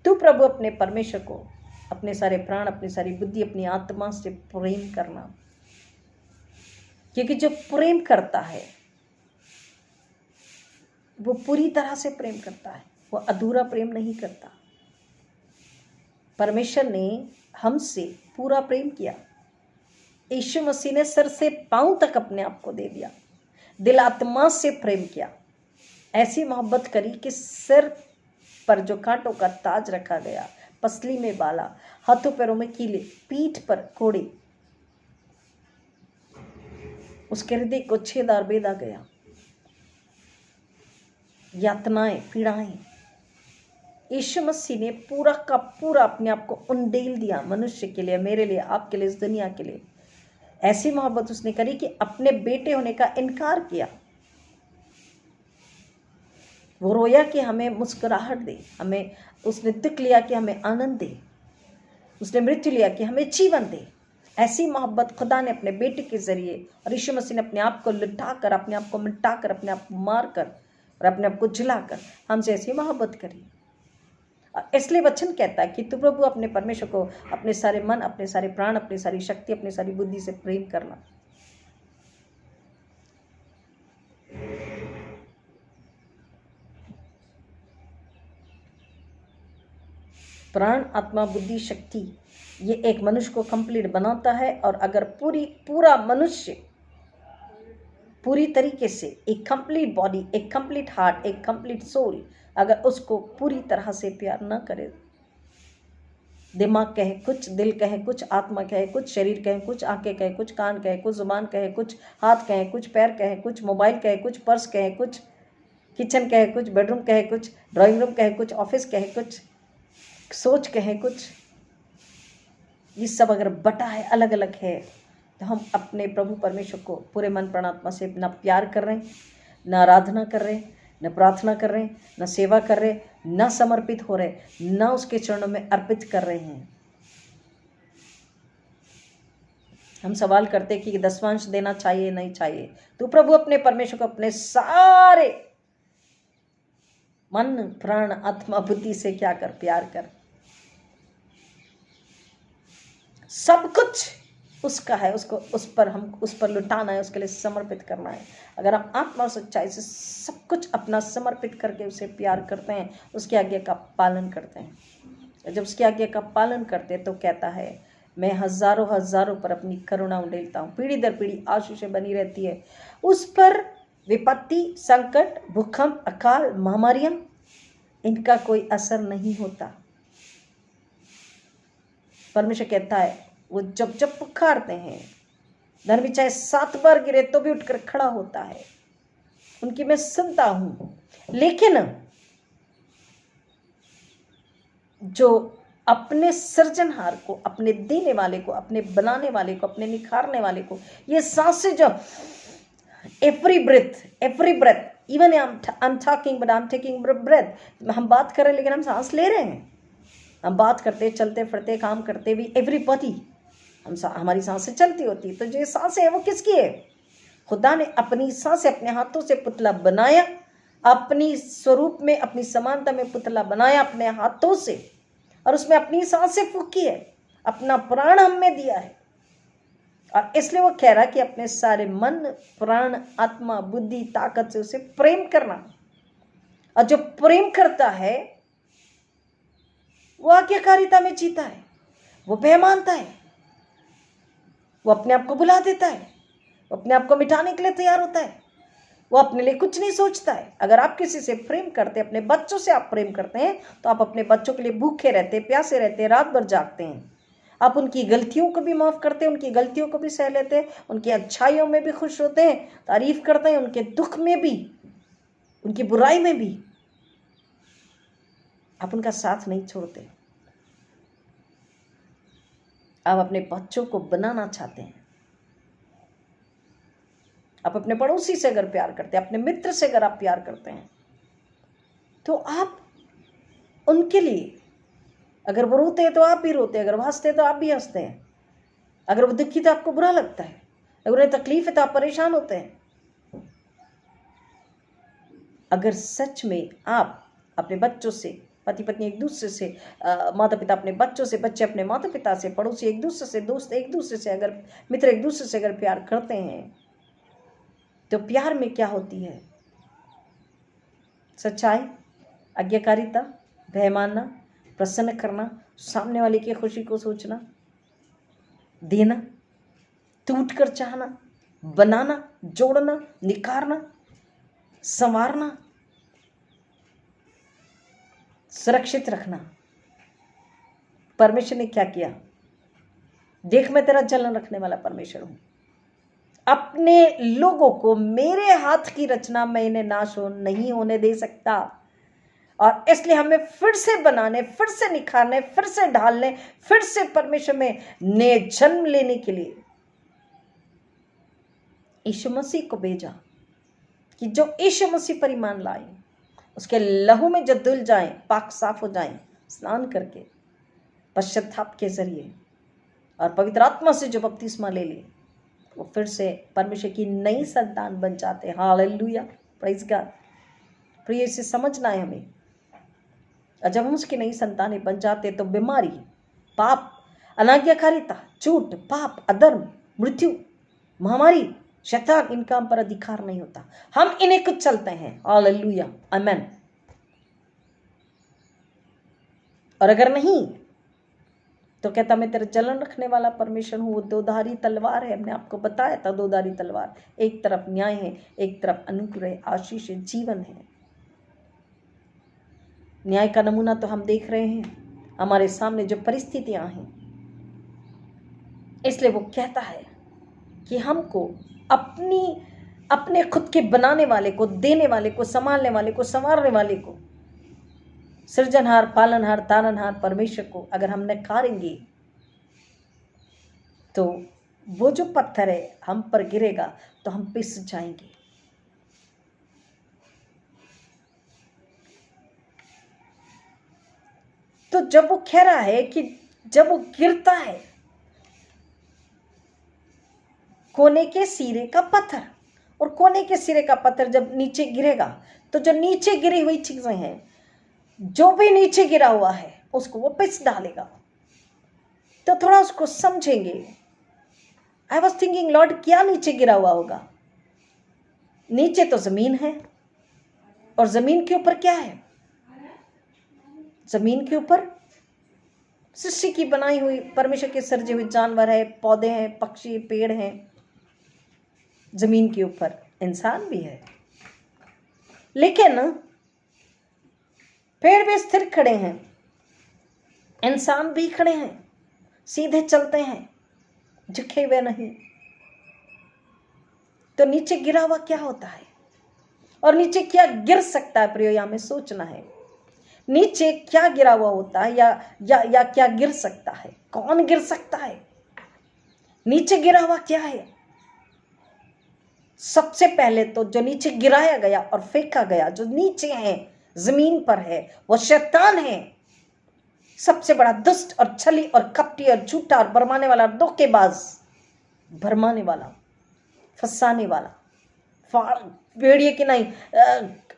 तू प्रभु अपने परमेश्वर को अपने सारे प्राण, अपनी सारी बुद्धि, अपनी आत्मा से प्रेम करना। क्योंकि जो प्रेम करता है वो पूरी तरह से प्रेम करता है, वो अधूरा प्रेम नहीं करता। परमेश्वर ने हमसे पूरा प्रेम किया। यीशु मसीह ने सर से पांव तक अपने आप को दे दिया, दिल आत्मा से प्रेम किया। ऐसी मोहब्बत करी कि सिर पर जो कांटों का ताज रखा गया, पसली में बाला, हाथों पैरों में कीले, पीठ पर कोड़े, उसके हृदय को छेदा बेदा गया। यातनाएं, पीड़ाएं, यीशु मसीह ने पूरा का पूरा अपने आप को उंडेल दिया मनुष्य के लिए, मेरे लिए, आपके लिए, इस दुनिया के लिए। ऐसी मोहब्बत उसने करी कि अपने बेटे होने का इनकार किया। वो रोया कि हमें मुस्कुराहट दे, हमें, उसने दुख लिया कि हमें आनंद दे, उसने मृत्यु लिया कि हमें जीवन दे। ऐसी मोहब्बत खुदा ने अपने बेटे के जरिए, और यीशु मसीह ने अपने आप को लुटाकर, अपने आप को मिटाकर, अपने आप को मारकर और अपने आप को जलाकर हमसे ऐसी मोहब्बत करी। इसलिए वचन कहता है कि तू प्रभु अपने परमेश्वर को अपने सारे मन, अपने सारे प्राण, अपनी सारी शक्ति, अपनी सारी बुद्धि से प्रेम करना। प्राण, आत्मा, बुद्धि, शक्ति, ये एक मनुष्य को कंप्लीट बनाता है। और अगर पूरा मनुष्य पूरी तरीके से, एक कंप्लीट बॉडी, एक कंप्लीट हार्ट, एक कंप्लीट सोल, अगर उसको पूरी तरह से प्यार न करे, दिमाग कहे कुछ, दिल कहे कुछ, आत्मा कहे कुछ, शरीर कहे कुछ, आंखें कहे कुछ, कान कहे कुछ, जुबान कहे कुछ, हाथ कहे कुछ, पैर कहे कुछ, मोबाइल कहे कुछ, पर्स कहे कुछ, किचन कहे कुछ, बेडरूम कहे कुछ, ड्राइंग रूम कहे कुछ, ऑफिस कहे कुछ, सोच कहे कुछ, ये सब अगर बटा है, अलग अलग है, तो हम अपने प्रभु परमेश्वर को पूरे मन प्राण आत्मा से ना प्यार कर रहे हैं, न आराधना कर रहे हैं, न प्रार्थना कर रहे हैं, न सेवा कर रहे हैं, न समर्पित हो रहे, न उसके चरणों में अर्पित कर रहे हैं। हम सवाल करते कि दसवांश देना चाहिए नहीं चाहिए। तो प्रभु अपने परमेश्वर को अपने सारे मन प्राण आत्मा बुद्धि से क्या कर, प्यार कर। सब कुछ उसका है, उसको उस पर लुटाना है, उसके लिए समर्पित करना है। अगर हम आत्मा और सच्चाई से सब कुछ अपना समर्पित करके उसे प्यार करते हैं, उसकी आज्ञा का पालन करते हैं, जब उसकी आज्ञा का पालन करते हैं तो कहता है मैं हजारों हजारों पर अपनी करुणा उंडेलता हूँ, पीढ़ी दर पीढ़ी आशीषें बनी रहती है उस पर। विपत्ति, संकट, भूकंप, अकाल, महामारियां, इनका कोई असर नहीं होता। परमेश्वर कहता है वो जब जब पुकारते हैं, धर्मी चाहे 7 बार गिरे तो भी उठकर खड़ा होता है, उनकी मैं सुनता हूं। लेकिन जो अपने सृजनहार को, अपने देने वाले को, अपने बनाने वाले को, अपने निखारने वाले को, ये सांसें जो every breath, even I am talking but I am taking breath, हम बात कर रहे हैं लेकिन हम सांस ले रहे हैं। हम बात करते, चलते फिरते, काम करते भी, एवरीबॉडी हमारी सांसें चलती होती। तो जो सांसें है वो किसकी है? खुदा ने अपनी सांसें अपने हाथों से पुतला बनाया, अपनी स्वरूप में, अपनी समानता में पुतला बनाया अपने हाथों से, और उसमें अपनी सांसें फूकी है। अपना प्राण हम में दिया है। और इसलिए वो कह रहा कि अपने सारे मन, प्राण, आत्मा, बुद्धि, ताकत से उसे प्रेम करना। और जो प्रेम करता है वो आज्ञाकारिता में जीता है, वो भय मानता है, वो अपने आप को बुला देता है, वो अपने आप को मिटाने के लिए तैयार होता है, वो अपने लिए कुछ नहीं सोचता है। अगर आप किसी से प्रेम करते हैं, अपने बच्चों से आप प्रेम करते हैं, तो आप अपने बच्चों के लिए भूखे रहते, प्यासे रहते, रात भर जागते हैं। आप उनकी गलतियों को भी माफ़ करते हैं, उनकी गलतियों को भी सह लेते हैं, उनकी अच्छाइयों में भी खुश होते हैं, तारीफ करते हैं, उनके दुख में भी, उनकी बुराई में भी आप उनका साथ नहीं छोड़ते। आप अपने बच्चों को बनाना चाहते हैं। आप अपने पड़ोसी से अगर प्यार करते हैं, अपने मित्र से अगर आप प्यार करते हैं, तो आप उनके लिए, अगर वो रोते हैं तो आप भी रोते हैं, अगर वो हंसते हैं तो आप भी हंसते हैं, अगर वो दुखी तो आपको बुरा लगता है, अगर उन्हें तकलीफ है तो आप परेशान होते हैं। अगर सच में आप अपने बच्चों से, पति पत्नी एक दूसरे से, माता पिता अपने बच्चों से, बच्चे अपने माता पिता से, पड़ोसी एक दूसरे से, दोस्त एक दूसरे से, अगर मित्र एक दूसरे से अगर प्यार करते हैं, तो प्यार में क्या होती है? सच्चाई, आज्ञाकारिता, भय मानना, प्रसन्न करना, सामने वाले की खुशी को सोचना, देना, टूट कर चाहना, बनाना, जोड़ना, निखारना, संवारना, सुरक्षित रखना। परमेश्वर ने क्या किया? देख, मैं तेरा जलन रखने वाला परमेश्वर हूं। अपने लोगों को मेरे हाथ की रचना में इन्हें नाश नहीं होने दे सकता। और इसलिए हमें फिर से बनाने, फिर से निखारने, फिर से ढालने, फिर से परमेश्वर में नए जन्म लेने के लिए यीशु मसीह को भेजा, कि जो यीशु मसीह पर ईमान लाए, उसके लहू में जो धुल जाएं, पाक साफ हो जाएं, स्नान करके, पश्चाताप के जरिए, और पवित्र आत्मा से जो बपतिस्मा ले लिए, वो फिर से परमेश्वर की नई संतान बन जाते हैं। Hallelujah, praise God. प्रिय, इसे समझना है हमें। और जब हम उसकी नई संतानें बन जाते हैं, तो बीमारी, पाप, अनाज्ञाकारिता, झूठ, पाप, अधर्म, मृत्यु, महामारी, शैतान, इनका हम पर अधिकार नहीं होता। हम इन्हें कुछ चलते हैं। हालेलुया, आमेन। और अगर नहीं, तो कहता मैं तेरा जलन रखने वाला परमेश्वर हूँ। वो दोधारी तलवार है, हमने आपको बताया था, दोधारी तलवार। एक तरफ न्याय है, एक तरफ अनुग्रह, आशीष है, जीवन है। न्याय का नमूना तो हम देख रहे हैं, हमारे सामने जो परिस्थितियां हैं। इसलिए वो कहता है कि हमको अपने खुद के बनाने वाले को, देने वाले को, संभालने वाले को, संवारने वाले को, सृजनहार, पालनहार, तारनहार परमेश्वर को अगर हम नकारेंगे, तो वो जो पत्थर है हम पर गिरेगा तो हम पिस जाएंगे। तो जब वो कह रहा है कि जब वो गिरता है, कोने के सिरे का पत्थर, और कोने के सिरे का पत्थर जब नीचे गिरेगा, तो जो नीचे गिरी हुई चीजें हैं, जो भी नीचे गिरा हुआ है, उसको वो पिस डालेगा। तो थोड़ा उसको समझेंगे। आई वॉज थिंकिंग, लॉर्ड, क्या नीचे गिरा हुआ होगा? नीचे तो जमीन है, और जमीन के ऊपर क्या है? जमीन के ऊपर सृष्टि की बनाई हुई, परमेश्वर के सृजे हुए जानवर है, पौधे हैं, पक्षी, पेड़ हैं। जमीन के ऊपर इंसान भी है, लेकिन पेड़ भी स्थिर खड़े हैं, इंसान भी खड़े हैं, सीधे चलते हैं, झुके हुए नहीं। तो नीचे गिरा हुआ क्या होता है, और नीचे क्या गिर सकता है? प्रियो, हमें सोचना है, नीचे क्या गिरा हुआ होता है, या क्या गिर सकता है? कौन गिर सकता है? नीचे गिरा हुआ क्या है? सबसे पहले तो जो नीचे गिराया गया और फेंका गया, जो नीचे है, जमीन पर है, वो शैतान है। सबसे बड़ा दुष्ट और छली और कपटी और झूठा और भरमाने वाला, धोखेबाज, भरमाने वाला, फंसाने वाला, भेड़िए की नहीं,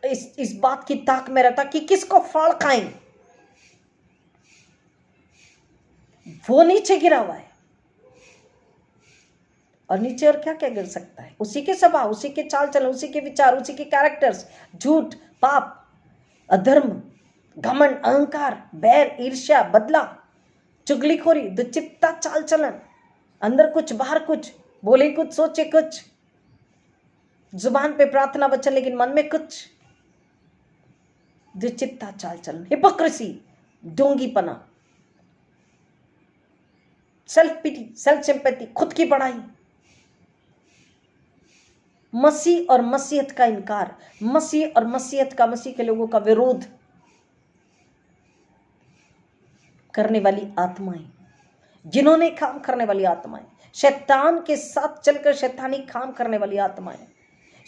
इस बात की ताक में रहता कि किसको फाड़ खाएं। वो नीचे गिरा हुआ है। और नीचे और क्या क्या गिर सकता है? उसी के स्वभाव, उसी के चाल चलन, उसी के विचार, उसी के कैरेक्टर्स, झूठ, पाप, अधर्म, घमंड, अहंकार, बैर, ईर्ष्या, बदला, चुगलीखोरी, दुचित्ता चाल चलन, अंदर कुछ बाहर कुछ, बोले कुछ सोचे कुछ, जुबान पे प्रार्थना वचन लेकिन मन में कुछ, दुचित्ता चाल चलन, हिपोक्रेसी, ढोंगीपना, सेल्फ पिटी, सेल्फ सिंपैथी, खुद की बड़ाई, मसीह और मसीहत का इनकार, मसीह और मसीहत का, मसीह के लोगों का विरोध करने वाली आत्माएं, जिन्होंने काम करने वाली आत्माएं, शैतान के साथ चलकर शैतानी काम करने वाली आत्माएं,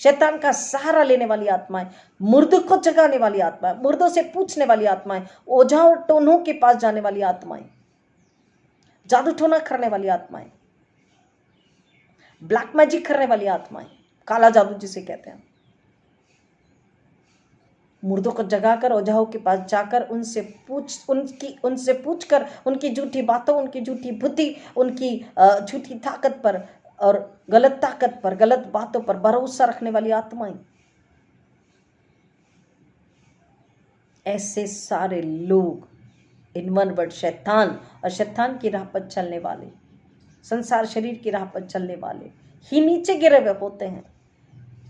शैतान का सहारा लेने वाली आत्माएं, मुर्दों को जगाने वाली आत्माएं, मुर्दों से पूछने वाली आत्माएं, ओझा और टोनों के पास जाने वाली आत्माएं, जादू टोना करने वाली आत्माएं, ब्लैक मैजिक करने वाली आत्माएं, काला जादू जिसे कहते हैं, मुर्दों को जगाकर ओझाओं के पास जाकर उनसे पूछकर उनकी झूठी बातों, उनकी झूठी बुद्धि, उनकी झूठी ताकत पर और गलत ताकत पर, गलत बातों पर भरोसा रखने वाली आत्माएं। ऐसे सारे लोग, इन वन वर्ड, शैतान और शैतान की राह पर चलने वाले, संसार शरीर की राह पर चलने वाले ही नीचे गिरे हुए होते हैं।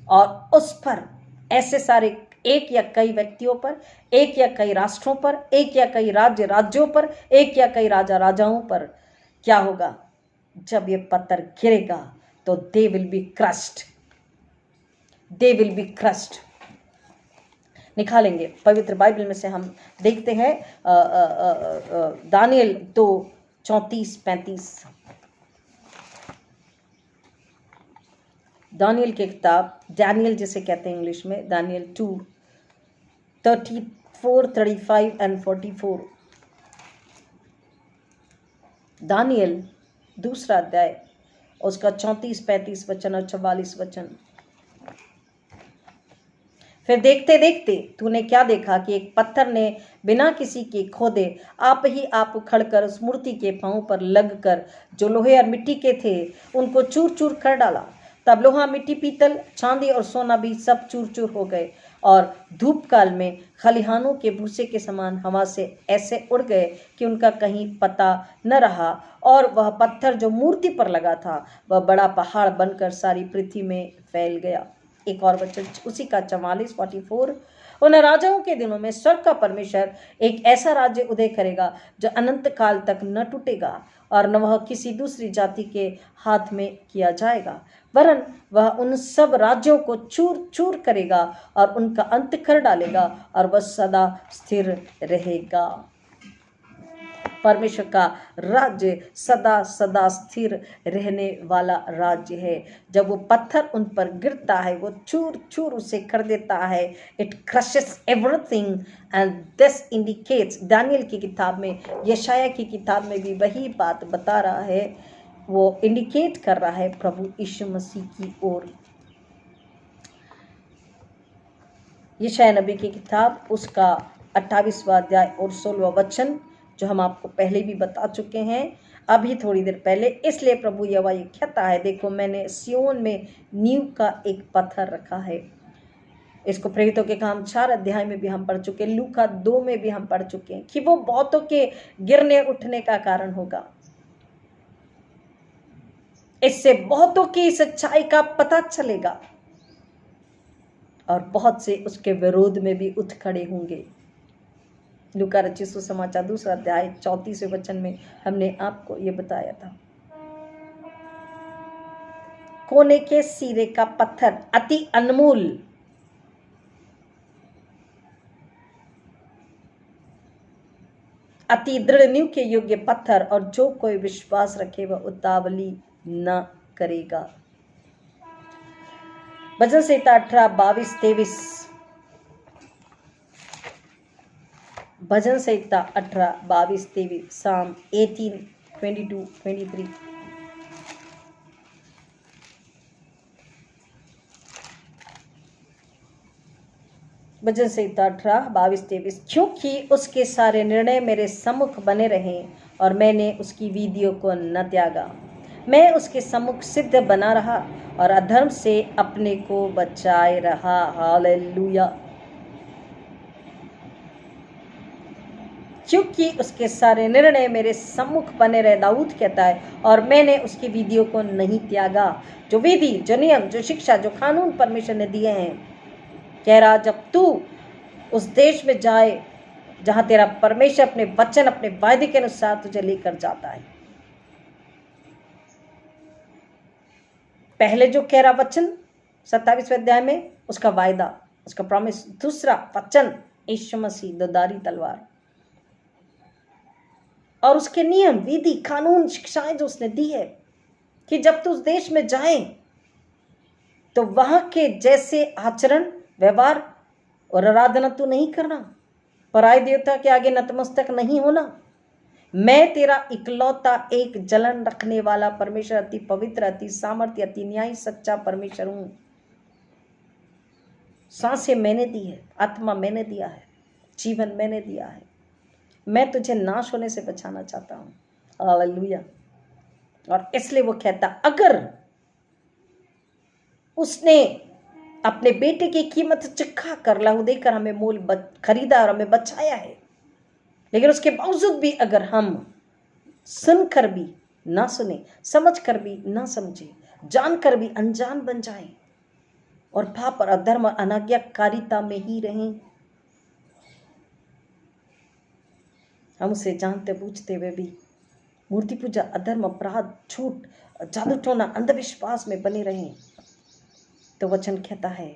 और उस पर ऐसे सारे एक या कई व्यक्तियों पर, एक या कई राष्ट्रों पर, एक या कई राज्यों पर, एक या कई राजाओं पर क्या होगा? जब ये पत्थर गिरेगा तो they will be crushed, they will be crushed. निकालेंगे पवित्र बाइबल में से, हम देखते हैं दानियल 2:34-35। दानियल की किताब, डैनियल जिसे कहते हैं इंग्लिश में, दानियल 2:34, 35 एंड 44। दानियल दूसरा अध्याय, उसका 34-35 वचन और 44 वचन। फिर देखते देखते तूने क्या देखा कि एक पत्थर ने बिना किसी के खोदे आप ही आप उखड़कर उस मूर्ति के पांव पर लगकर, जो लोहे और मिट्टी के थे, उनको चूर चूर कर डाला। तब लोहा, मिट्टी, पीतल, चांदी और सोना भी सब चूर चूर हो गए और धूप काल में खलिहानों के भूसे के समान हवा से ऐसे उड़ गए कि उनका कहीं पता न रहा। और वह पत्थर जो मूर्ति पर लगा था, वह बड़ा पहाड़ बनकर सारी पृथ्वी में फैल गया। एक और वचन उसी का 44 उन राजाओं के दिनों में स्वर्ग का परमेश्वर एक ऐसा राज्य उदय करेगा जो अनंत काल तक न टूटेगा और न वह किसी दूसरी जाति के हाथ में किया जाएगा, वरन वह उन सब राज्यों को चूर चूर करेगा और उनका अंत कर डालेगा और वह सदा स्थिर रहेगा। परमेश्वर का राज्य सदा सदा स्थिर रहने वाला राज्य है। जब वो पत्थर उन पर गिरता है, वो चूर चूर उसे कर देता है। It crushes everything and this indicates, Daniel की किताब में, यशाया की किताब में भी वही बात बता रहा है, वो इंडिकेट कर रहा है प्रभु यीशु मसीह की ओर। यशाया नबी की किताब, उसका 28वां अध्याय और 16वां वचन, जो हम आपको पहले भी बता चुके हैं अभी थोड़ी देर पहले। इसलिए प्रभु यहोवा ये कहता है, देखो मैंने सिय्योन में नींव का एक पत्थर रखा है। इसको प्रेरितों के काम 4 अध्याय में भी हम पढ़ चुके, लूका 2 में भी हम पढ़ चुके हैं कि वो बहुतों के गिरने उठने का कारण होगा। इससे बहुतों की सच्चाई का पता चलेगा और बहुत से उसके विरोध में भी उठ खड़े होंगे। लूका रचित सुसमाचार 2 अध्याय 34वें वचन में हमने आपको ये बताया था। कोने के सिरे का पत्थर, अति अनमोल, अति दृढ़ नींव के योग्य पत्थर, और जो कोई विश्वास रखे वह उतावली न करेगा। भजन संहिता 18:22-23। भजन संहिता 18:22-23, साम 18:22-23। भजन संहिता 18:22-23। क्योंकि उसके सारे निर्णय मेरे सम्मुख बने रहें और मैंने उसकी विधियों को न त्यागा। मैं उसके सम्मुख सिद्ध बना रहा और अधर्म से अपने को बचाए रहा। हालेलुया। क्योंकि उसके सारे निर्णय मेरे सम्मुख बने रहे, दाऊद कहता है, और मैंने उसकी विधियों को नहीं त्यागा। जो विधि, जो नियम, जो शिक्षा, जो कानून परमेश्वर ने दिए हैं, कह रहा जब तू उस देश में जाए जहां तेरा परमेश्वर अपने वचन, अपने वायदे के अनुसार तुझे लेकर जाता है। पहले जो कह रहा वचन 27वें अध्याय में, उसका वायदा, उसका प्रॉमिस। दूसरा वचन यीशु मसीह दोधारी तलवार, और उसके नियम, विधि, कानून, शिक्षाएं जो उसने दी है कि जब तू उस देश में जाए तो वहां के जैसे आचरण, व्यवहार और आराधना तू नहीं करना, पराय देवता के आगे नतमस्तक नहीं होना। मैं तेरा इकलौता एक जलन रखने वाला परमेश्वर, अति पवित्र, अति सामर्थ्य, अति न्यायी, सच्चा परमेश्वर हूं। सांसें मैंने दी है, आत्मा मैंने दिया है, जीवन मैंने दिया है। मैं तुझे नाश होने से बचाना चाहता हूं। हालेलुया। और इसलिए वो कहता, अगर उसने अपने बेटे की कीमत चुका कर, लहू देकर हमें मोल खरीदा और हमें बचाया है, लेकिन उसके बावजूद भी अगर हम सुनकर भी ना सुने, समझ कर भी ना समझे, जानकर भी अनजान बन जाएं और पाप और अधर्म और अनाज्ञाकारिता में ही रहें, हम उसे जानते बूझते हुए भी मूर्ति पूजा, अधर्म, अपराध, झूठ, जादू टोना, अंधविश्वास में बने रहें, तो वचन कहता है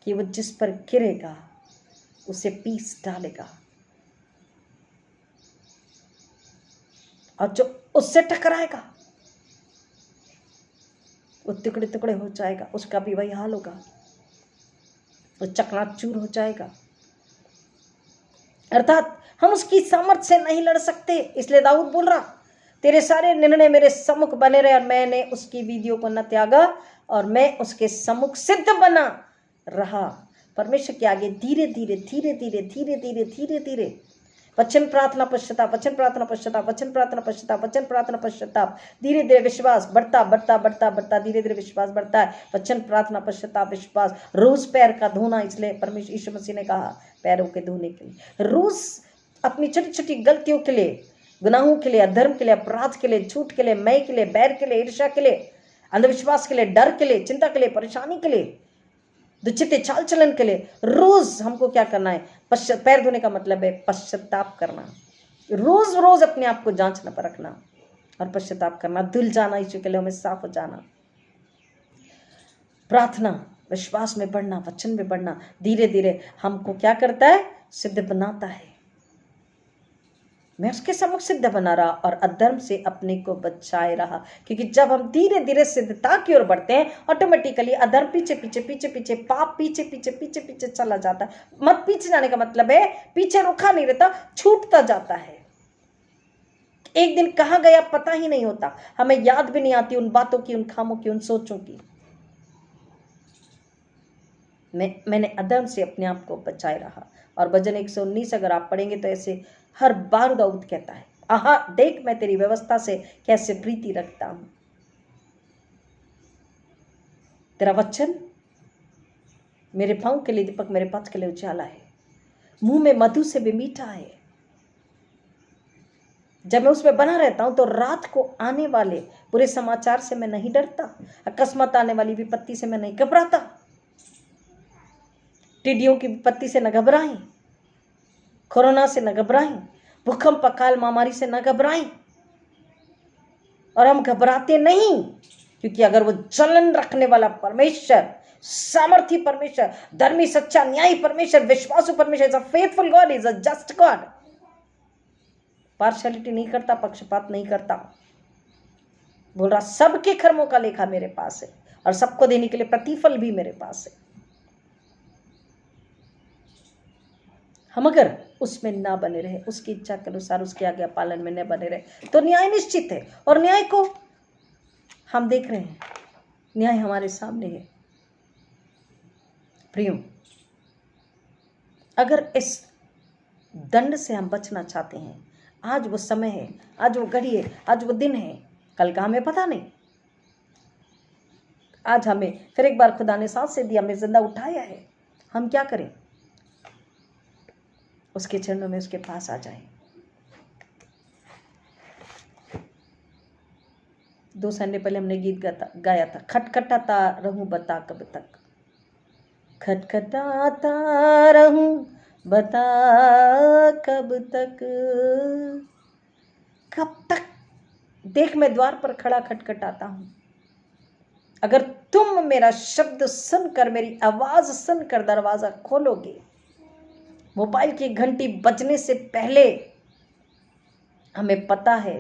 कि वो जिस पर गिरेगा उसे पीस डालेगा, और जो उससे टकराएगा वो टुकड़े टुकड़े हो जाएगा। उसका भी वही हाल होगा, वो चकनाचूर हो जाएगा। अर्थात हम उसकी सामर्थ्य से नहीं लड़ सकते। इसलिए दाऊद बोल रहा, तेरे सारे निर्णय मेरे सम्मुख बने रहे और मैंने उसकी विधियों को न त्यागा, और मैं उसके सम्मुख सिद्ध बना रहा। परमेश्वर के आगे धीरे धीरे धीरे धीरे धीरे धीरे धीरे धीरे वचन, प्रार्थना, पश्चाताप, वचन, प्रार्थना, पश्चाताप, वचन, प्रार्थना, पश्चाताप, वचन, प्रार्थना, पश्चाताप, धीरे धीरे विश्वास बढ़ता बढ़ता बढ़ता बढ़ता, धीरे धीरे विश्वास बढ़ता है। वचन, प्रार्थना, पश्चाताप, विश्वास, रोज पैर का धोना। इसलिए परमेश्वर यीशु मसीह ने कहा पैरों के धोने के लिए, रोज अपनी छोटी छोटी गलतियों के लिए, गुनाहों के लिए, अधर्म के लिए, अपराध के लिए, झूठ के लिए, मय के लिए, बैर के लिए, ईर्ष्या के लिए, अंधविश्वास के लिए, डर के लिए, चिंता के लिए, परेशानी के लिए, दुचित चाल चलन के लिए रोज हमको क्या करना है? पैर धोने का मतलब है पश्चाताप करना। रोज रोज अपने आप को जांचना, परखना और पश्चाताप करना, धुल जाना, यीशु के लिए हमें साफ हो जाना। प्रार्थना, विश्वास में बढ़ना, वचन में बढ़ना, धीरे धीरे हमको क्या करता है? सिद्ध बनाता है। मैं उसके सम्मुख सिद्ध बना रहा और अधर्म से अपने को बचाए रहा। क्योंकि जब हम धीरे धीरे सिद्धता की ओर बढ़ते हैं, ऑटोमेटिकली अधर्म पीछे पीछे पीछे पीछे, पाप पीछे पीछे पीछे पीछे चला जाता है। मत पीछे जाने का मतलब है पीछे रुका नहीं रहता, छूटता जाता है। एक दिन कहाँ गया पता ही नहीं होता, हमें याद भी नहीं आती उन बातों की, उन खामों की, उन सोचों की। मैंने अधर्म से अपने आप को बचाए रहा। और भजन 119 अगर आप पढ़ेंगे तो ऐसे हर बार दाऊद कहता है, आहा देख मैं तेरी व्यवस्था से कैसे प्रीति रखता हूं। तेरा वचन मेरे पांव के लिए दीपक, मेरे पथ के लिए उजाला है, मुंह में मधु से भी मीठा है। जब मैं उसमें बना रहता हूं तो रात को आने वाले बुरे समाचार से मैं नहीं डरता, अकस्मात आने वाली विपत्ति से मैं नहीं घबराता, टिड्डियों की विपत्ति से न घबराएं, कोरोना से न घबराएं, भूकंप, अकाल, महामारी से न घबराएं। और हम घबराते नहीं, क्योंकि अगर वो जलन रखने वाला परमेश्वर, सामर्थी परमेश्वर, धर्मी, सच्चा, न्यायी परमेश्वर, विश्वासु परमेश्वर, is a faithful God, is a just God, partiality नहीं करता, पक्षपात नहीं करता। बोल रहा सबके कर्मों का लेखा मेरे पास है और सबको देने के लिए प्रतिफल भी मेरे पास है। हम अगर उसमें ना बने रहे, उसकी इच्छा के अनुसार उसके आज्ञा पालन में न बने रहे, तो न्याय निश्चित है। और न्याय को हम देख रहे हैं, न्याय हमारे सामने है। प्रियो, अगर इस दंड से हम बचना चाहते हैं, आज वो समय है, आज वो घड़ी है, आज वो दिन है, कल का हमें पता नहीं। आज हमें फिर एक बार खुदा ने सांस से दिया, हमें जिंदा उठाया है, हम क्या करें? उसके चरणों में, उसके पास आ जाएं। 2 संडे पहले हमने गीत गाया था, खटखटाता रहूं बता कब तक, खटखटाता रहूं बता कब तक, कब तक देख मैं द्वार पर खड़ा खटखटाता हूं, अगर तुम मेरा शब्द सुनकर, मेरी आवाज सुनकर दरवाजा खोलोगे। मोबाइल की घंटी बजने से पहले हमें पता है,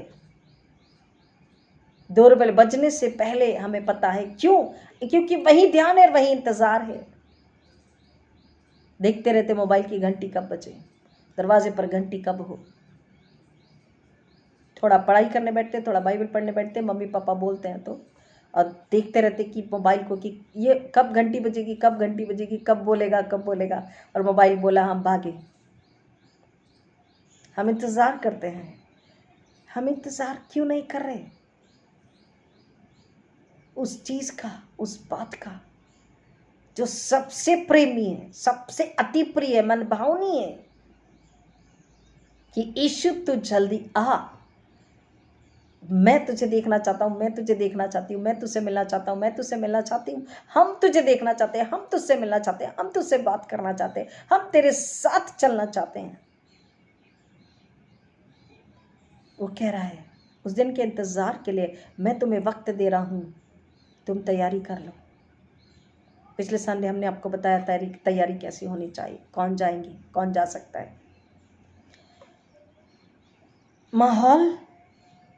डोरबेल बजने से पहले हमें पता है। क्यों? क्योंकि वही ध्यान है, वही इंतजार है। देखते रहते मोबाइल की घंटी कब बजे, दरवाजे पर घंटी कब हो। थोड़ा पढ़ाई करने बैठते, थोड़ा बाइबल पढ़ने बैठते, मम्मी पापा बोलते हैं तो, और देखते रहते कि मोबाइल को, कि ये कब घंटी बजेगी, कब घंटी बजेगी, कब बोलेगा, कब बोलेगा, और मोबाइल बोला, हम भागे। हम इंतज़ार करते हैं। हम इंतज़ार क्यों नहीं कर रहे उस चीज़ का, उस बात का जो सबसे प्रेमी है, सबसे अति प्रिय है, मन भावनी है, कि यीशु तू जल्दी आ, मैं तुझे देखना चाहता हूँ, मैं तुझे देखना चाहती हूँ, मैं तुझसे मिलना चाहता हूँ, मैं तुझसे मिलना चाहती हूँ, हम तुझे देखना चाहते हैं, हम तुझसे मिलना चाहते हैं, हम तुझसे बात करना चाहते हैं, हम तेरे साथ चलना चाहते हैं। वो कह रहा है उस दिन के इंतज़ार के लिए मैं तुम्हें वक्त दे रहा हूँ, तुम तैयारी कर लो। पिछले संडे हमने आपको बताया तैयारी कैसी होनी चाहिए, कौन जाएंगे, कौन जा सकता है। माहौल,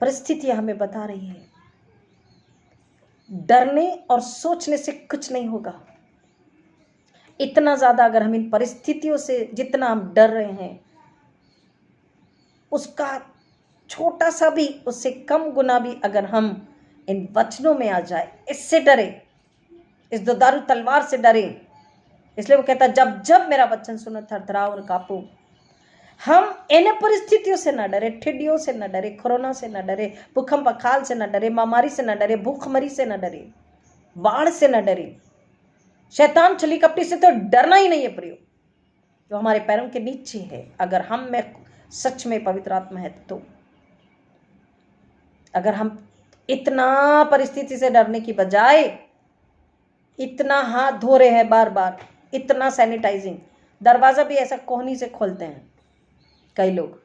परिस्थितियां हमें बता रही है, डरने और सोचने से कुछ नहीं होगा। इतना ज़्यादा अगर हम इन परिस्थितियों से जितना हम डर रहे हैं, उसका छोटा सा भी, उससे कम गुना भी अगर हम इन वचनों में आ जाए, इससे डरे, इस दुधारू तलवार से डरे। इसलिए वो कहता, जब जब मेरा वचन सुनो थरथराओ और कांपो। हम इन परिस्थितियों से न डरे, टिड्डियों से न डरे, कोरोना से न डरे, भूकंप अकाल से न डरे, महामारी से न डरे, भूखमरी से न डरे, बाढ़ से न डरे, शैतान छली कपटी से तो डरना ही नहीं है प्रियो, जो हमारे पैरों के नीचे है। अगर हम में सच में पवित्र आत्मा है तो, अगर हम इतना परिस्थिति से डरने की बजाय इतना हाथ धो रहे हैं बार बार, इतना सैनिटाइजिंग, दरवाजा भी ऐसा कोहनी से खोलते हैं कई लोग।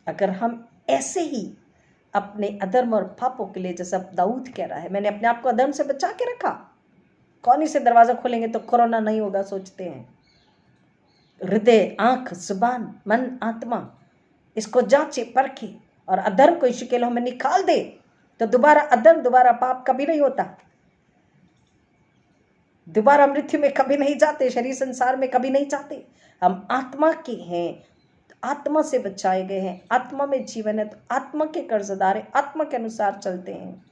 अगर हम ऐसे ही अपने अधर्म और पापों के लिए, जैसा दाऊद कह रहा है, मैंने अपने आप को अधर्म से बचा के रखा, कोहनी से दरवाजा खोलेंगे तो कोरोना नहीं होगा, सोचते हैं। हृदय, आंख, जुबान, मन, आत्मा, इसको जांचे परखे और अधर्म को यीशु के लिए हमें निकाल दे, तो दोबारा अधर्म, दोबारा पाप कभी नहीं होता, दोबारा मृत्यु में कभी नहीं जाते, शरीर संसार में कभी नहीं जाते। हम आत्मा के हैं, आत्मा से बचाए गए हैं, आत्मा में जीवन है, तो आत्मा के कर्जदार है, आत्मा के अनुसार चलते हैं,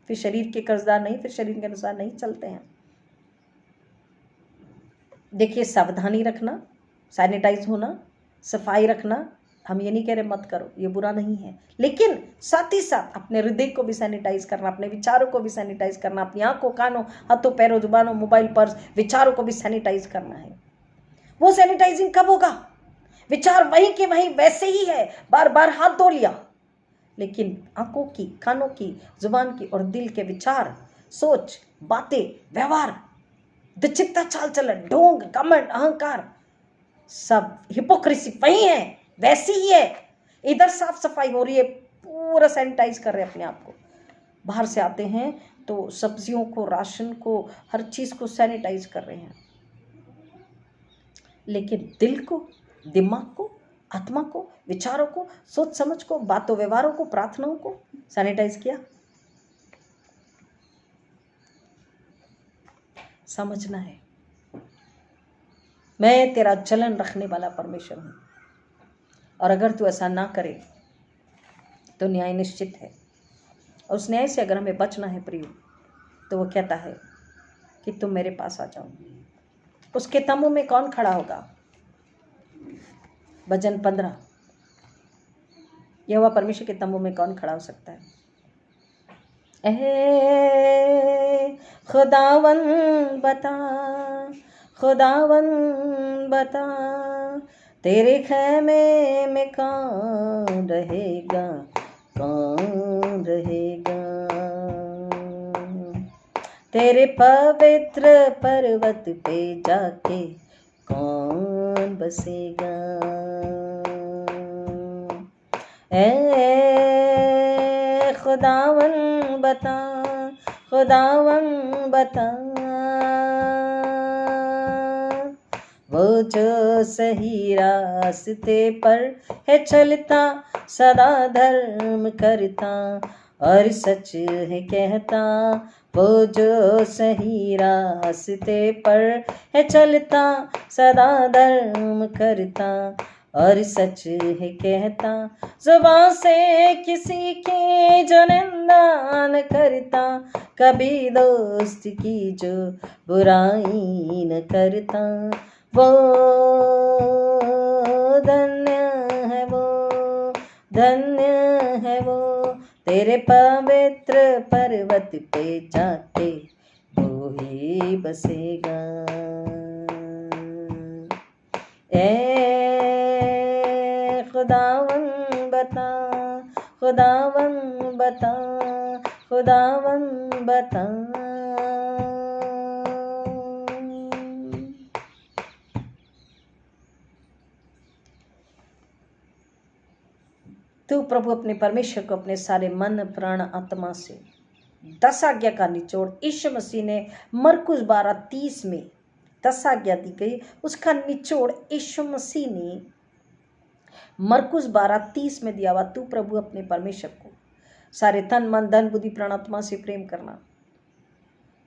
फिर शरीर के कर्जदार नहीं, फिर शरीर के अनुसार नहीं चलते हैं। देखिए, सावधानी रखना, सैनिटाइज होना, सफाई रखना, हम ये नहीं कह रहे मत करो, ये बुरा नहीं है, लेकिन साथ ही साथ अपने हृदय को भी सैनिटाइज करना, अपने विचारों को भी सैनिटाइज करना, अपनी आंखों, कानों, हाथों, पैरों, जुबानों, मोबाइल, पर्स, विचारों को भी सैनिटाइज करना है। वो सैनिटाइजिंग कब होगा? विचार वहीं के वहीं वैसे ही है, बार बार हाथ धो लिया, लेकिन आंखों की, कानों की, जुबान की और दिल के विचार, सोच, बातें, व्यवहार, दुचित्ता चाल चलन, ढोंग, घमंड, अहंकार, सब हिपोक्रेसी वही है, वैसी ही है। इधर साफ सफाई हो रही है, पूरा सैनिटाइज कर रहे हैं अपने आप को। बाहर से आते हैं तो सब्जियों को, राशन को, हर चीज को सैनिटाइज कर रहे हैं, लेकिन दिल को, दिमाग को, आत्मा को, विचारों को, सोच समझ को, बातों व्यवहारों को, प्रार्थनाओं को सैनिटाइज किया? समझना है, मैं तेरा जलन रखने वाला परमेश्वर हूं, और अगर तू ऐसा ना करे तो न्याय निश्चित है। और उस न्याय से अगर हमें बचना है प्रियो, तो वो कहता है कि तुम मेरे पास आ जाओ, उसके तंबू में कौन खड़ा होगा? भजन 15। यहोवा परमेश्वर के तंबू में कौन खड़ा हो सकता है? ए खुदावन बता, खुदावन बता, तेरे खैमे में कौन रहेगा, कौन रहेगा? तेरे पवित्र पर्वत पे जाके कौन बसेगा? ए खुदावन बता, खुदावन बता, वो जो सही रास्ते पर है चलता, सदा धर्म करता और सच है कहता, वो जो सही रास्ते पर है चलता, सदा धर्म करता और सच है कहता, जुबान से किसी की जो निंदा न करता, कभी दोस्त की जो बुराई न करता, वो धन्य है, वो धन्य है वो, तेरे पवित्र पर्वत पे जाके वो ही बसेगा। ए खुदावन बता, खुदावन बता, खुदावन बता। तू प्रभु अपने परमेश्वर को अपने सारे मन प्राण आत्मा से 10 आज्ञा का निचोड़ यीशु मसीह ने मरकुस 12:30 में 10 आज्ञा दी गई, उसका निचोड़ यीशु मसीह ने मरकुस 12:30 में दिया हुआ। तू प्रभु अपने परमेश्वर को सारे तन मन धन बुद्धि प्राण आत्मा से प्रेम करना,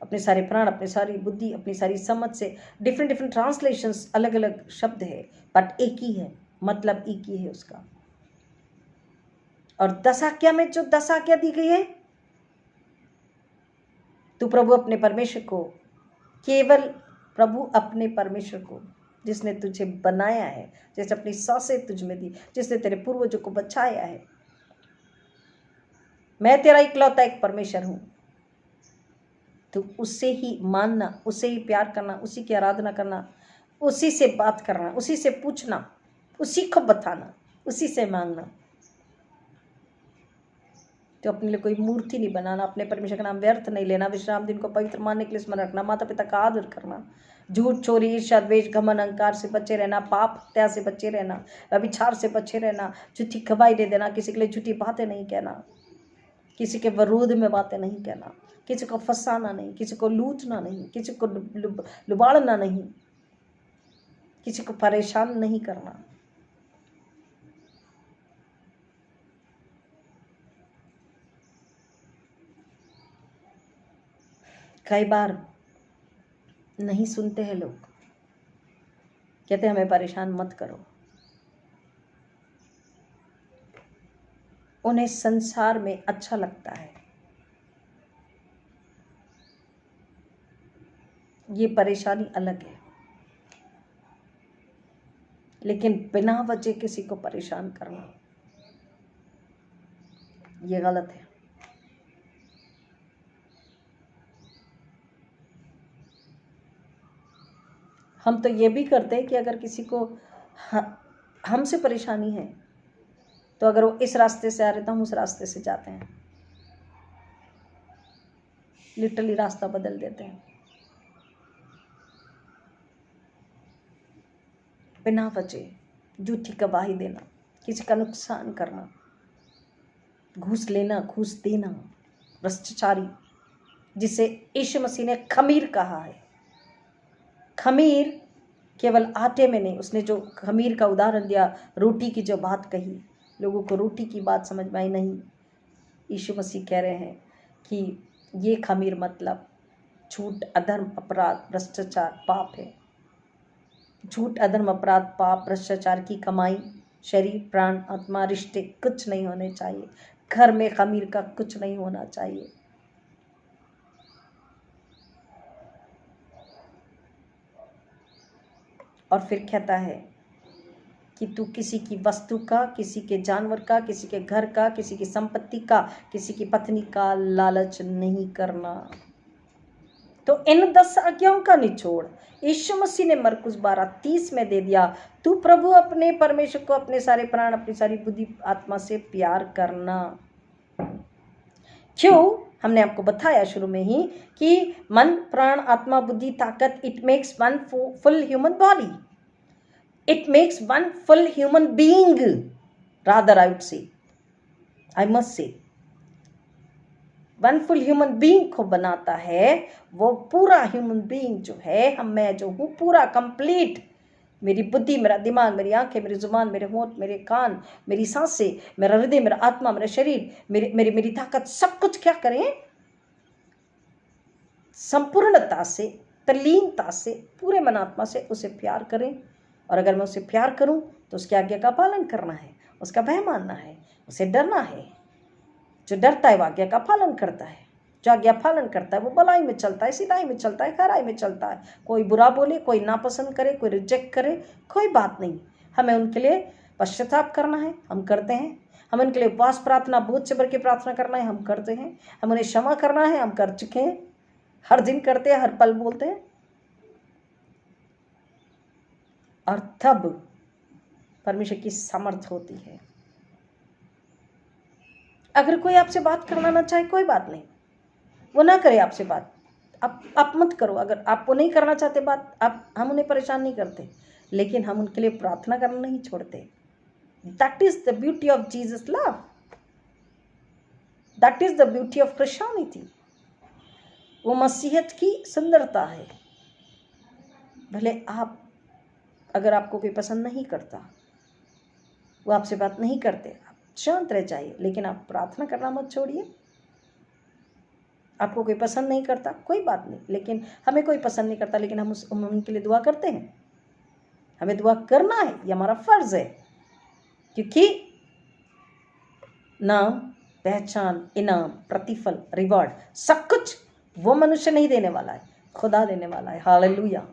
अपने सारे प्राण, अपनी सारी बुद्धि, अपनी सारी समझ से। डिफरेंट ट्रांसलेशंस, अलग अलग शब्द है, बट एक ही है, मतलब एक ही है उसका। और 10 आज्ञा में जो 10 आज्ञा दी गई है, तू प्रभु अपने परमेश्वर को, केवल प्रभु अपने परमेश्वर को, जिसने तुझे बनाया है, जैसे अपनी सांसें तुझ में दी, जिसने तेरे पूर्वजों को बचाया है। मैं तेरा इकलौता एक परमेश्वर हूं, तो उससे ही मानना, उससे ही प्यार करना, उसी की आराधना करना, उसी से बात करना, उसी से पूछना, उसी को बताना, उसी से मांगना। तो अपने लिए कोई मूर्ति नहीं बनाना, अपने परमेश्वर का नाम व्यर्थ नहीं लेना, विश्राम दिन को पवित्र मानने के लिए स्मरण रखना, माता पिता का आदर करना, झूठ चोरी ईर्ष्या द्वेष घमंड अहंकार से बचे रहना, पाप हत्या से बचे रहना, व्यभिचार से बचे रहना, झूठी गवाही नहीं देना, किसी के लिए झूठी बातें नहीं कहना, किसी के विरोध में बातें नहीं कहना, किसी को फंसाना नहीं, किसी को लूटना नहीं, किसी को लुबाड़ना नहीं, किसी को परेशान नहीं करना। कई बार नहीं सुनते हैं लोग, कहते हमें परेशान मत करो। उन्हें संसार में अच्छा लगता है, ये परेशानी अलग है, लेकिन बिना वजह किसी को परेशान करना ये गलत है। हम तो ये भी करते हैं कि अगर किसी को हमसे परेशानी है, तो अगर वो इस रास्ते से आ रहे तो हम उस रास्ते से जाते हैं, लिटरली रास्ता बदल देते हैं। बिना वजह झूठी गवाही देना, किसी का नुकसान करना, घूस लेना, घूस देना, भ्रष्टाचारी, जिसे यीशु मसीह ने खमीर कहा है। खमीर केवल आटे में नहीं, उसने जो खमीर का उदाहरण दिया, रोटी की जो बात कही, लोगों को रोटी की बात समझ में आई नहीं। यीशु मसीह कह रहे हैं कि ये खमीर मतलब झूठ, अधर्म, अपराध, भ्रष्टाचार, पाप है। झूठ, अधर्म, अपराध, पाप, भ्रष्टाचार की कमाई, शरीर, प्राण, आत्मा, रिश्ते कुछ नहीं होने चाहिए। घर में खमीर का कुछ नहीं होना चाहिए। और फिर कहता है कि तू किसी की वस्तु का, किसी के जानवर का, किसी के घर का, किसी की संपत्ति का, किसी की पत्नी का लालच नहीं करना। तो इन 10 आज्ञाओं का निचोड़ यीशु मसीह ने मरकुस 12:30 में दे दिया। तू प्रभु अपने परमेश्वर को अपने सारे प्राण, अपनी सारी बुद्धि, आत्मा से प्यार करना। क्यों? हमने आपको बताया शुरू में ही कि मन, प्राण, आत्मा, बुद्धि, ताकत, it makes one full human body, it makes one full human being, rather I would say, I must say, one full human being को बनाता है। वो पूरा ह्यूमन बीइंग जो है, मैं जो हूँ पूरा कंप्लीट, मेरी बुद्धि, मेरा दिमाग, मेरी आंखें, मेरी जुबान, मेरे होंठ, मेरे कान, मेरी सांसें, मेरा हृदय, मेरा आत्मा, मेरा शरीर, मेरी ताकत, सब कुछ क्या करें? संपूर्णता से, तल्लीनता से, पूरे मन आत्मा से उसे प्यार करें। और अगर मैं उसे प्यार करूं तो उसकी आज्ञा का पालन करना है, उसका भय मानना है, उसे डरना है। जो डरता है वो आज्ञा का पालन करता है, जो आज्ञा पालन करता है वो भलाई में चलता है, सीधाई में चलता है, खराई में चलता है। कोई बुरा बोले, कोई नापसंद करे, कोई रिजेक्ट करे, कोई बात नहीं। हमें उनके लिए पश्चाताप करना है, हम करते हैं। हमें उनके लिए उपवास, प्रार्थना, बोझ से भर के प्रार्थना करना है, हम करते हैं। हम उन्हें क्षमा करना है, हम कर चुके हैं, हर दिन करते हैं, हर पल बोलते हैं। और तब परमेश्वर की सामर्थ होती है। अगर कोई आपसे बात करना ना चाहे, कोई बात नहीं, वो ना करे आपसे बात, आप मत करो। अगर आप वो नहीं करना चाहते बात, हम उन्हें परेशान नहीं करते, लेकिन हम उनके लिए प्रार्थना करना नहीं छोड़ते। That is the beauty of Jesus love, that is the beauty of Christianity. वो मसीहत की सुंदरता है। भले अगर आपको कोई पसंद नहीं करता, वो आपसे बात नहीं करते, आप शांत रह जाइए, लेकिन आप प्रार्थना करना मत छोड़िए। आपको कोई पसंद नहीं करता, कोई बात नहीं, लेकिन हमें कोई पसंद नहीं करता, लेकिन हम उनके लिए दुआ करते हैं। हमें दुआ करना है, ये हमारा फर्ज है, क्योंकि नाम, पहचान, इनाम, प्रतिफल, रिवॉर्ड, सब कुछ वो मनुष्य नहीं देने वाला है, खुदा देने वाला है। हालेलुया।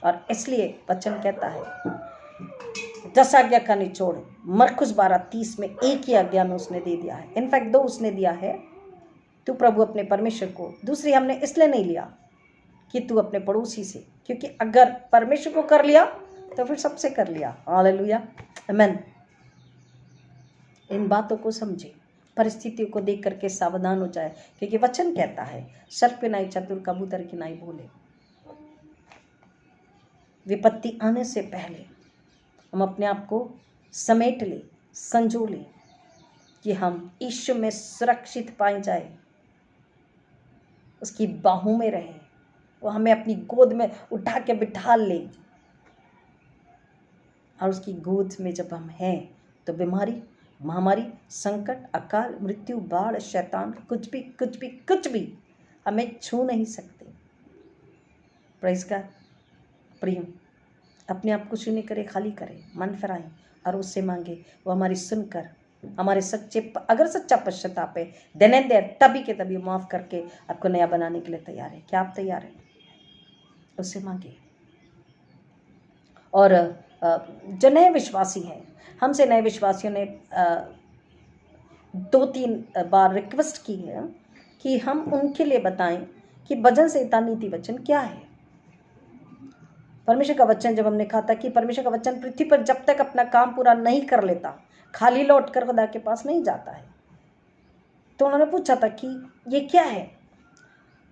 और इसलिए वचन कहता है 10 आज्ञा का निचोड़ मरकुस 12:30 में एक ही आज्ञा में उसने दे दिया है। इनफैक्ट 2 उसने दिया है। तू प्रभु अपने परमेश्वर को, दूसरी हमने इसलिए नहीं लिया कि तू अपने पड़ोसी से, क्योंकि अगर परमेश्वर को कर लिया तो फिर सबसे कर लिया। हालेलुया, आमीन। इन बातों को समझे, परिस्थितियों को देख करके सावधान हो जाए, क्योंकि वचन कहता है सर्प की नाई चतुर, कबूतर की नाई भोले। विपत्ति आने से पहले हम अपने आप को समेट ले, संजो ले, कि हम यीशु में सुरक्षित पाए जाए, उसकी बाहों में रहे, वो हमें अपनी गोद में उठा के बिठा ले। और उसकी गोद में जब हम हैं तो बीमारी, महामारी, संकट, अकाल, मृत्यु, बाढ़, शैतान, कुछ भी हमें छू नहीं सकते। Praise God. प्रिय, अपने आप को शून्य करे, खाली करे, मन फिराएं और उससे मांगे। वो हमारी सुनकर, हमारे अगर सच्चा पश्चाताप है, देन एंड देयर, तभी के तभी माफ़ करके आपको नया बनाने के लिए तैयार है। क्या आप तैयार हैं? उससे मांगे। और जो नए विश्वासी हैं, हमसे नए विश्वासियों ने 2-3 बार रिक्वेस्ट की है कि हम उनके लिए बताएं कि भजन संहिता नीति वचन क्या है। परमेश्वर का वचन, जब हमने कहा था कि परमेश्वर का वचन पृथ्वी पर जब तक अपना काम पूरा नहीं कर लेता, खाली लौट कर खुदा के पास नहीं जाता है, तो उन्होंने पूछा था कि ये क्या है।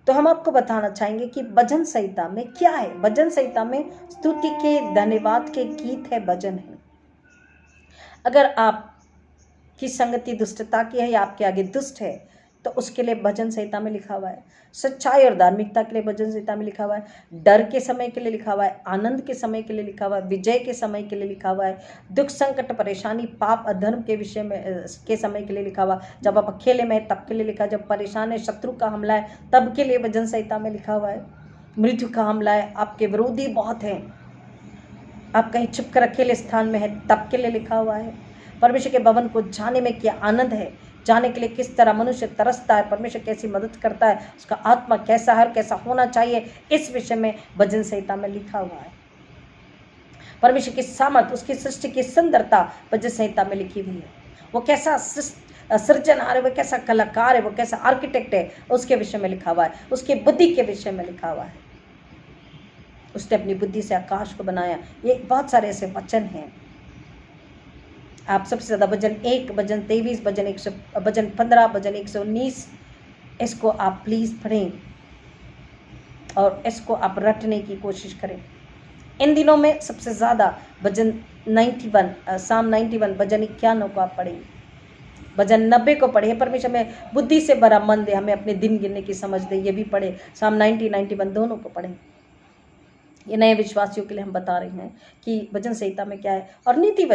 तो हम आपको बताना चाहेंगे कि भजन संहिता में क्या है। भजन संहिता में स्तुति के, धन्यवाद के गीत है, भजन है। अगर आपकी संगति दुष्टता की है या आपके आगे दुष्ट है, तो उसके लिए भजन संहिता में लिखा हुआ है। सच्चाई और धार्मिकता के लिए भजन संहिता में लिखा हुआ है। डर के समय के लिए लिखा हुआ है, आनंद के समय के लिए लिखा हुआ है, विजय के समय के लिए लिखा हुआ है, दुख, संकट, परेशानी, पाप, अधर्म के विषय में के समय के लिए लिखा हुआ है, जब आप अकेले में है तब के लिए लिखा है, जब परेशान है, शत्रु का हमला है तब के लिए भजन संहिता में लिखा हुआ है, मृत्यु का हमला है, आपके विरोधी बहुत हैं, आप कहीं छुप कर अकेले स्थान में है तब के लिए लिखा हुआ है। परमेश्वर के भवन को जाने में क्या आनंद है, जाने के लिए किस तरह मनुष्य तरसता है, परमेश्वर कैसी मदद करता है, उसका आत्मा कैसा है, कैसा होना चाहिए, इस विषय में भजन संहिता में लिखा हुआ है। परमेश्वर की सामर्थ, उसकी सृष्टि की सुंदरता भजन संहिता में लिखी हुई है। वो कैसा सृजनहार है, वो कैसा कलाकार है, वो कैसा आर्किटेक्ट है, उसके विषय में लिखा हुआ है। उसकी बुद्धि के विषय में लिखा हुआ है। उसने अपनी बुद्धि से आकाश को बनाया। ये बहुत सारे ऐसे वचन हैं। आप सबसे ज़्यादा भजन 1, भजन 23, भजन 15, भजन 119, इसको आप प्लीज़ पढ़ें और इसको आप रटने की कोशिश करें। इन दिनों में सबसे ज़्यादा भजन 91, साम 91, भजन 91 को आप पढ़ें, भजन 90 को पढ़े। परमेश्वर में बुद्धि से भरा मन दे, हमें अपने दिन गिनने की समझ दे, ये भी पढ़े। साम 90, 91 दोनों को पढ़ें। ये नए विश्वासियों के लिए हम बता रहे हैं कि भजन संहिता में क्या है। और नीति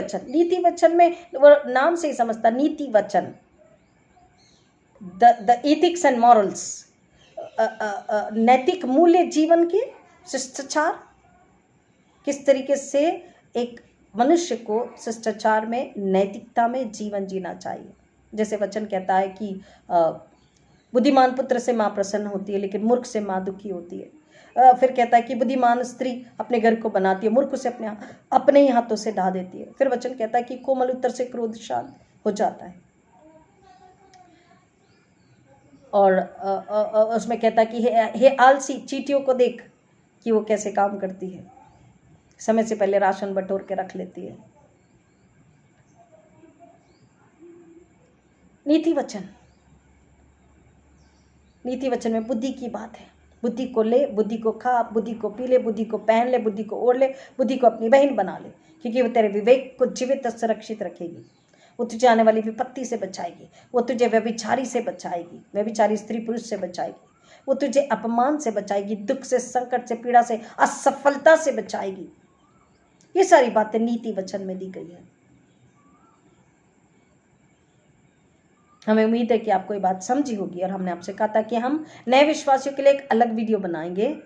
वचन में वो नाम से ही समझता, नीति वचन, द एथिक्स एंड मॉरल्स, नैतिक मूल्य, जीवन के शिष्टाचार, किस तरीके से एक मनुष्य को शिष्टाचार में, नैतिकता में जीवन जीना चाहिए। जैसे वचन कहता है कि बुद्धिमान पुत्र से माँ प्रसन्न होती है, लेकिन मूर्ख से माँ दुखी होती है। फिर कहता है कि बुद्धिमान स्त्री अपने घर को बनाती है, मूर्ख उसे अपने ही हाथों से ढा देती है। फिर वचन कहता है कि कोमल उत्तर से क्रोध शांत हो जाता है। और उसमें कहता है कि हे आलसी, चींटियों को देख कि वो कैसे काम करती है, समय से पहले राशन बटोर के रख लेती है। नीति वचन में बुद्धि की बात है। बुद्धि को ले, बुद्धि को खा, बुद्धि को पी ले, बुद्धि को पहन ले, बुद्धि को ओढ़ ले, बुद्धि को अपनी बहन बना ले, क्योंकि वो तेरे विवेक को जीवित और सुरक्षित रखेगी। वो तुझे आने वाली विपत्ति से बचाएगी। वो तुझे व्यभिचारी से बचाएगी, व्यभिचारी स्त्री पुरुष से बचाएगी। वो तुझे अपमान से बचाएगी, दुख से, संकट से, पीड़ा से, असफलता से बचाएगी। ये सारी बातें नीति वचन में दी गई है। हमें उम्मीद है कि आपको ये बात समझी होगी। और हमने आपसे कहा था कि हम नए विश्वासियों के लिए एक अलग वीडियो बनाएंगे,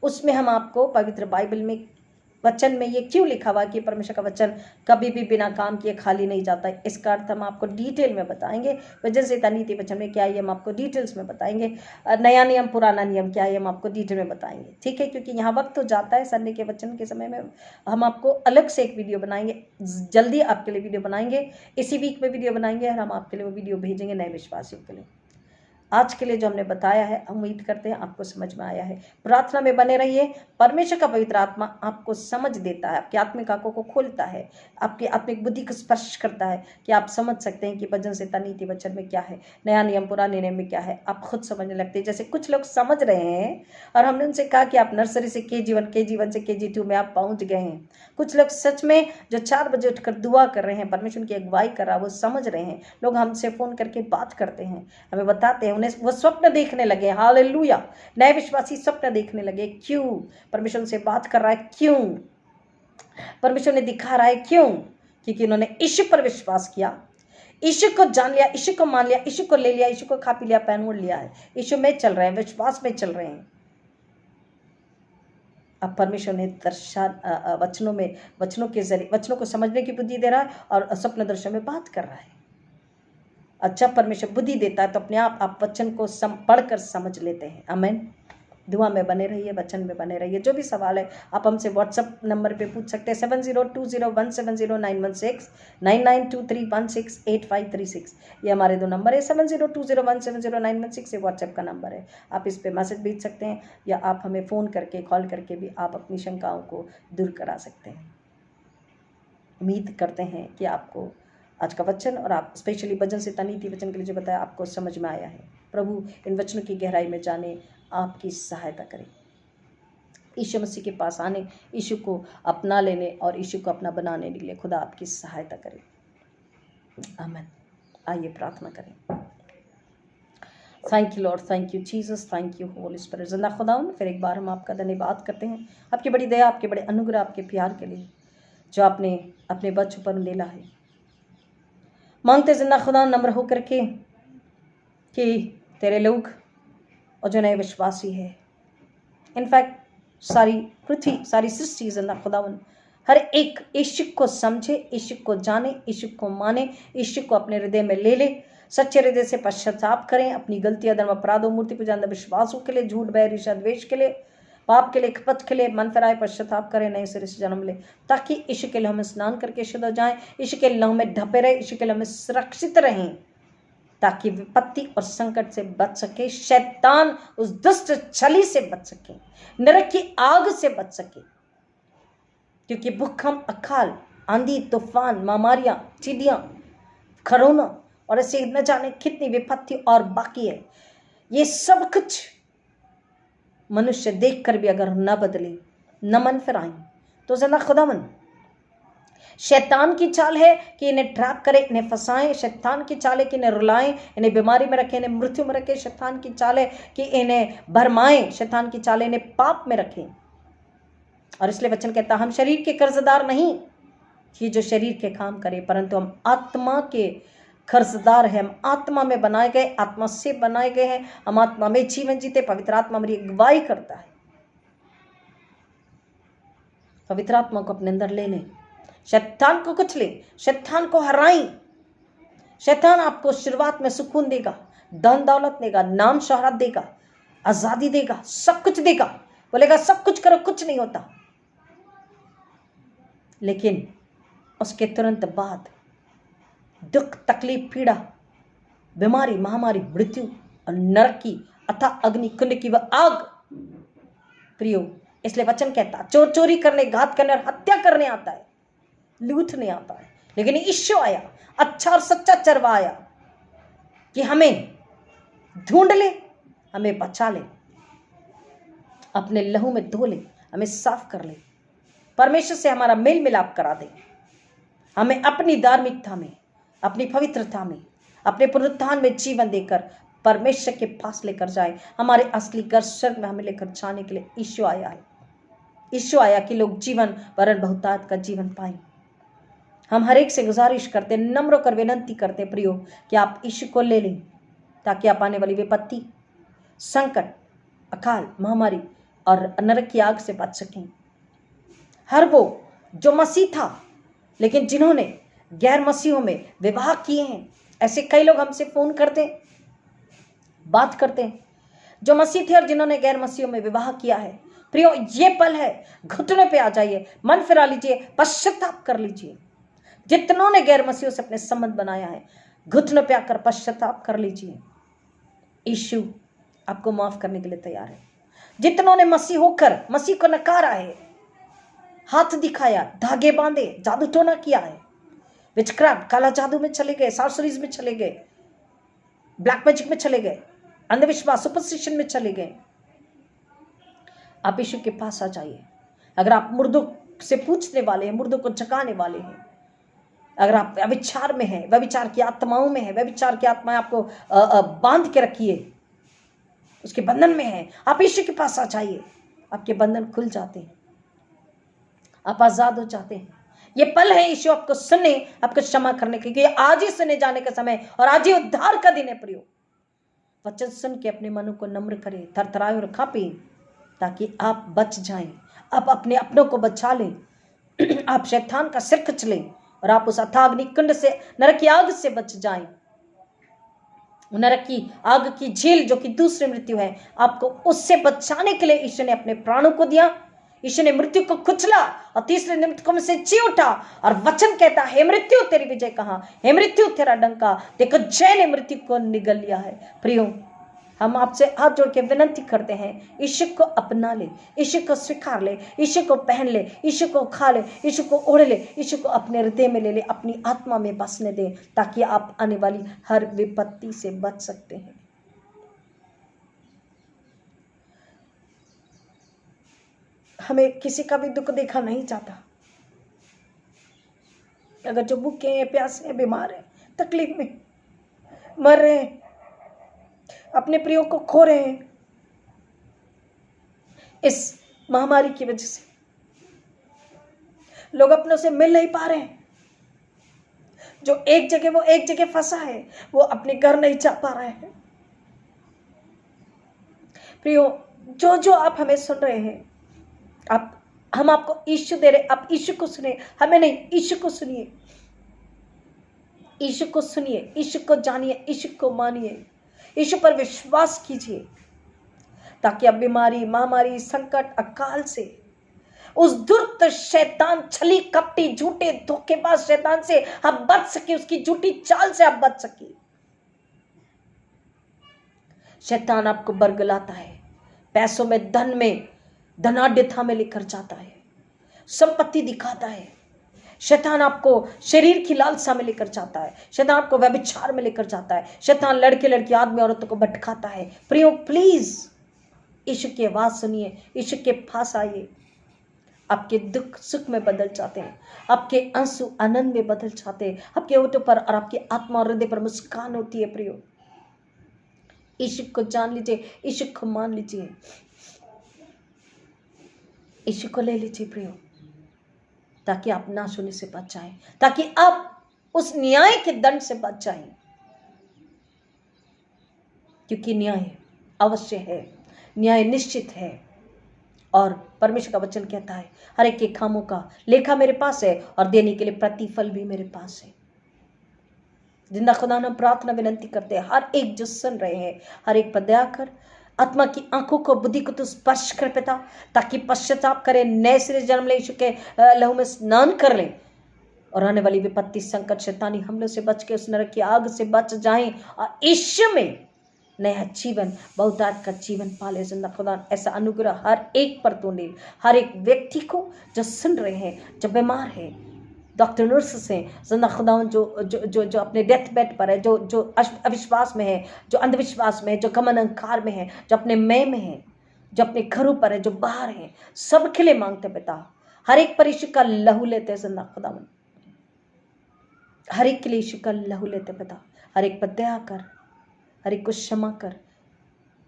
उसमें हम आपको पवित्र बाइबल में वचन में ये क्यों लिखा हुआ कि परमेश्वर का वचन कभी भी बिना काम किए खाली नहीं जाता है, इसका अर्थ हम आपको डिटेल में बताएंगे। भजन संहिता नीति वचन में क्या है हम आपको डिटेल्स में बताएंगे। नया नियम पुराना नियम क्या है हम आपको डिटेल में बताएंगे, ठीक है। क्योंकि यहाँ वक्त तो जाता है, संडे के वचन के समय में हम आपको अलग से एक वीडियो बनाएंगे, जल्दी आपके लिए वीडियो बनाएंगे, इसी वीक में वीडियो बनाएंगे और हम आपके लिए वो वीडियो भेजेंगे नए विश्वासियों के लिए। आज के लिए जो हमने बताया है, उम्मीद करते हैं आपको समझ में आया है। प्रार्थना में बने रहिए। परमेश्वर का पवित्र आत्मा आपको समझ देता है, आपकी आत्मिक आंखों को खोलता है, आपकी आत्मिक बुद्धि को स्पर्श करता है कि आप समझ सकते हैं कि भजन संहिता नीति वचन में क्या है, नया नियम पुराने नियम में क्या है। आप खुद समझने लगते हैं। जैसे कुछ लोग समझ रहे हैं और हमने उनसे कहा कि आप नर्सरी से KG1, KG1 से KG2 में आप पहुँच गए हैं। कुछ लोग सच में जो 4 बजे उठकर दुआ कर रहे हैं, परमेश्वर की अगुवाई कर रहा है, वो समझ रहे हैं। लोग हमसे फ़ोन करके बात करते हैं, हमें बताते हैं, उन्हें वो स्वप्न देखने लगे। हालेलुया, नए विश्वासी स्वप्न देखने लगे। क्यों? परमेश्वर उनसे बात कर रहा है। क्यों? परमेश्वर ने दिखा रहा है। क्यों? क्योंकि उन्होंने यीशु पर विश्वास किया, यीशु को जान लिया, यीशु को मान लिया, यीशु को ले लिया, यीशु को खा पी लिया, पहन ओढ़ लिया है, यीशु में चल रहे हैं, विश्वास में चल रहे हैं। अब परमेश्वर ने दर्शन वचनों के जरिए वचनों को समझने की बुद्धि दे रहा है और स्वप्न दर्शन में बात कर रहा है। अच्छा, परमेश्वर बुद्धि देता है तो अपने आप वचन को पढ़कर समझ लेते हैं। आमीन। दुआ में बने रहिए, वचन में बने रहिए। जो भी सवाल है आप हमसे व्हाट्सएप नंबर पे पूछ सकते हैं, 7020170916, 9923168536। ये हमारे 2 नंबर है। 7020170916 ये व्हाट्सएप का नंबर है। आप इस पे मैसेज भेज सकते हैं या आप हमें फ़ोन करके, कॉल करके भी आप अपनी शंकाओं को दूर करा सकते हैं। उम्मीद करते हैं कि आपको आज का वचन और आप स्पेशली भजन संहिता नीति वचन के लिए जो बताया आपको समझ में आया है। प्रभु इन वचनों की गहराई में जाने आपकी सहायता करें। यीशु मसीह के पास आने, यीशु को अपना लेने और यीशु को अपना बनाने के लिए खुदा आपकी सहायता करे। आमीन। आइए प्रार्थना करें। Thank you Lord, thank you Jesus, thank you Holi spirit. जिंदा खुदावन, फिर एक बार हम आपका धन्यवाद करते हैं आपकी बड़ी दया, आपके बड़े अनुग्रह, आपके प्यार के लिए जो आपने अपने बच्चों पर लेला है। मांगते जिंदा खुदा नम्र होकर के कि तेरे लोग और जो नए विश्वासी है, इनफैक्ट सारी पृथ्वी, सारी सृष्टि जिंदा खुदावन, हर एक यीशु को समझे, यीशु को जाने, यीशु को माने, यीशु को अपने हृदय में ले ले, सच्चे हृदय से पश्चाताप करें अपनी गलतियां, धर्म, अपराधों, मूर्ति पूजा, अंधविश्वासों के लिए, झूठ, बैर, ईर्ष्या, द्वेष के लिए, पाप के लिए, खपत के लिए मन फिराए, पश्चाताप करें, नए सिरे से जन्म ले, ताकि यीशु के लहू में स्नान करके शुद्ध हो जाएं, यीशु के लहू में ढपे रहे, यीशु के लहू में सुरक्षित रहें, ताकि विपत्ति और संकट से बच सके, शैतान उस दुष्ट छली से बच सके, नरक की आग से बच सके। क्योंकि भूकंप, अकाल, आंधी, तूफान, महामारियां, चिड़ियां, कोरोना और ऐसे न जाने कितनी विपत्ति और बाकी है, ये सब कुछ मनुष्य देखकर भी अगर न बदले, न मन फिराएं, तो ज़िंदा खुदावन शैतान की चाल है कि इन्हें ट्रैप करे, इन्हें फंसाएं। शैतान की चाल है कि इन्हें रुलाएं, इन्हें बीमारी में रखें, इन्हें मृत्यु में रखें। शैतान की चाल है कि इन्हें भरमाएं। शैतान की चाल है इन्हें पाप में रखें। और इसलिए वचन कहता, हम शरीर के कर्जदार नहीं कि जो शरीर के काम करे, परंतु हम आत्मा के कर्जदार हैं। हम आत्मा में बनाए गए, आत्मा से बनाए गए हैं। हम आत्मा में जीवन जीते। पवित्र आत्मा हमारी अगुवाई करता है। पवित्र आत्मा को अपने अंदर ले लें, शैतान को कुचले, शैतान को हराएं। शैतान आपको शुरुआत में सुकून देगा, धन दौलत देगा, नाम शोहरत देगा, आजादी देगा, सब कुछ देगा, बोलेगा सब कुछ करो, कुछ नहीं होता। लेकिन उसके तुरंत बाद दुख, तकलीफ, पीड़ा, बीमारी, महामारी, मृत्यु और नरक की अथाह अग्नि कुंड की वह आग प्रियो। इसलिए वचन कहता, चोर चोरी करने, घात करने और हत्या करने आता है, लूटने आता है, लेकिन यीशु आया, अच्छा और सच्चा चरवा आया कि हमें ढूंढ ले, हमें बचा ले, अपने लहू में धो ले, हमें साफ कर ले, परमेश्वर से हमारा मेल मिलाप करा दे, हमें अपनी धार्मिकता में, अपनी पवित्रता में, अपने पुनरुत्थान में जीवन देकर परमेश्वर के पास लेकर जाए। हमारे असली घर स्वर्ग में हमें लेकर जाने के लिए यीशु आया है। यीशु आया कि लोग जीवन वरन बहुतायत का जीवन पाएं। हम हर एक से गुजारिश करते, नम्र होकर विनंती करते प्रियो, कि आप यीशु को ले लें, ताकि आप आने वाली विपत्ति, संकट, अकाल, महामारी और नरक की आग से बच सकें। हर वो जो मसीह था लेकिन जिन्होंने गैर मसीहों में विवाह किए हैं, ऐसे कई लोग हमसे फोन करते, बात करते हैं, जो मसीह थे और जिन्होंने गैर मसीहों में विवाह किया है। प्रियो, ये पल है, घुटने पे आ जाइए, मन फिरा लीजिए, पश्चाताप कर लीजिए। जितनों ने गैर मसीहों से अपने संबंध बनाया है, घुटने पे आकर पश्चाताप कर लीजिए। यीशु आपको माफ करने के लिए तैयार है। जितनों ने मसीह होकर मसीह को नकारा है, हाथ दिखाया, धागे बांधे, जादू टोना किया है, विचक्राफ्ट, काला जादू में चले गए, सॉर्सरीज में चले गए, ब्लैक मैजिक में चले गए, अंधविश्वास, सुपरस्टिशन में चले गए, आप यीशु के पास आ जाइए। अगर आप मुर्दों से पूछने वाले हैं, मुर्दों को जगाने वाले हैं, अगर आप व्यभिचार में हैं, व्यभिचार की आत्माओं में है, व्यभिचार की आत्माएं आपको बांध के रखिए, उसके बंधन में है, आप यीशु के पास आ जाइए। आपके बंधन खुल जाते हैं, आप आजाद हो जाते हैं। ये पल है यीशु आपको सुने, आपको क्षमा करने के, क्योंकि आज ही सुने जाने का समय और आज ही उद्धार का दिन है प्रियो। वचन सुन के अपने मनों को नम्र करें, थरथराए और कांपे, ताकि आप बच जाएं, आप अपने अपनों को बचा लें, आप शैतान का सिर कुचलें और आप उस अथाह अग्नि कुंड से, नरक की आग से बच जाएं। नरक की आग की झील जो कि दूसरी मृत्यु है, आपको उससे बचाने के लिए यीशु ने अपने प्राणों को दिया। यीशु ने मृत्यु को कुचला और तीसरे दिन मृत्यु में से जी उठा। और वचन कहता है, हे मृत्यु तेरी विजय कहाँ, हे मृत्यु तेरा डंका, देखो जय ने मृत्यु को निगल लिया है। प्रियो, हम आपसे हाथ जोड़ के विनंती करते हैं, यीशु को अपना ले, यीशु को स्वीकार ले, यीशु को पहन ले, यीशु को खा ले, यीशु को ओढ़ ले, यीशु को अपने हृदय में ले ले, अपनी आत्मा में बसने दे, ताकि आप आने वाली हर विपत्ति से बच सकते हैं। हमें किसी का भी दुख देखा नहीं जाता। अगर जो भूखे हैं, प्यासे हैं, बीमार हैं, तकलीफ में मर रहे हैं, अपने प्रियो को खो रहे हैं इस महामारी की वजह से, लोग अपनों से मिल नहीं पा रहे हैं, जो एक जगह फंसा है, वो अपने घर नहीं जा पा रहे हैं। प्रियो, जो आप हमें सुन रहे हैं, हम आपको यीशु दे रहे, आप यीशु को सुनिए, हमें नहीं, यीशु को सुनिए, यीशु को सुनिए, यीशु को जानिए, यीशु को मानिए, यीशु पर विश्वास कीजिए, ताकि अब बीमारी, महामारी, संकट, अकाल से, उस दुष्ट शैतान, छली कपटी, झूठे धोखेबाज शैतान से आप बच सके, उसकी झूठी चाल से आप बच सके। शैतान आपको बरगलाता है, पैसों में, धन में, धनाढ्यता में लेकर जाता है, संपत्ति दिखाता है। शैतान आपको शरीर की लालसा में लेकर जाता है, शैतान आपको व्यभिचार में लेकर जाता है, शैतान लड़के लड़की, आदमी औरतों को भटकाता है। प्रियो, प्लीज यीशु की आवाज सुनिए, यीशु के पास आइए। आपके दुख सुख में बदल जाते हैं, आपके आंसू आनंद में बदल जाते हैं, आपके होठों पर और आपकी आत्मा और हृदय पर मुस्कान होती है। प्रियो, यीशु को जान लीजिए, यीशु को मान लीजिए, यीशु को ले लीजिए प्रियो, ताकि आप नाश होने से बच जाएं, ताकि आप उस न्याय के दंड से बच जाएं, क्योंकि न्याय अवश्य है, न्याय निश्चित है। और परमेश्वर का वचन कहता है, हर एक के कामों का लेखा मेरे पास है और देने के लिए प्रतिफल भी मेरे पास है। जिंदा खुदा हम प्रार्थना विनंती करते हैं, हर एक जो सुन रहे हैं, हर एक पर दया कर, आत्मा की आंखों को, बुद्धि को तो स्पर्श कर पिता, ताकि पश्चाताप करें, नए सिरे जन्म ले, यीशु के लहू में स्नान कर लें और आने वाली विपत्ति, संकट, शैतानी हमलों से बच के उस नरक की आग से बच जाएं और यीशु में नया जीवन, बहुतायत का जीवन पाले। जिंदा खुदा ऐसा अनुग्रह हर एक पर तो ले, हर एक व्यक्ति को जो सुन रहे हैं, जो बीमार है, डॉक्टर नर्सेस हैं, जिंदा खुदा जो जो जो जो अपने डेथ बेड पर है, जो जो अविश्वास में है, जो अंधविश्वास में है, जो गमन अहंकार में है, जो अपने मय में है, जो अपने घरों पर है, जो बाहर है, सब के लिए मांगते पिता, हर एक पर यीशु का लहू लेते हैं। जिंदा खुदा हर एक के लिए यीशु का लहू लेते पिता, हर एक पर दया कर, हर एक को क्षमा कर,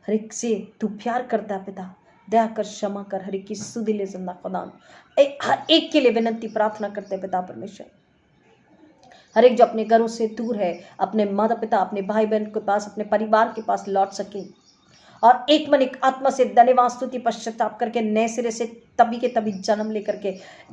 हर एक से तू प्यार करता है पिता, दया कर, क्षमा कर, हर एक की सुधि ले। जिंदा खुदा हर एक के लिए विनंती प्रार्थना करते हैं पिता परमेश्वर, हर एक जो अपने घरों से दूर है, अपने माता पिता, अपने भाई बहन के पास, अपने परिवार के पास लौट सके और एक मन, एक आत्मा से धन्यवाद, स्तुति, पश्चाताप करके नए सिरे से तभी के तभी जन्म लेकर के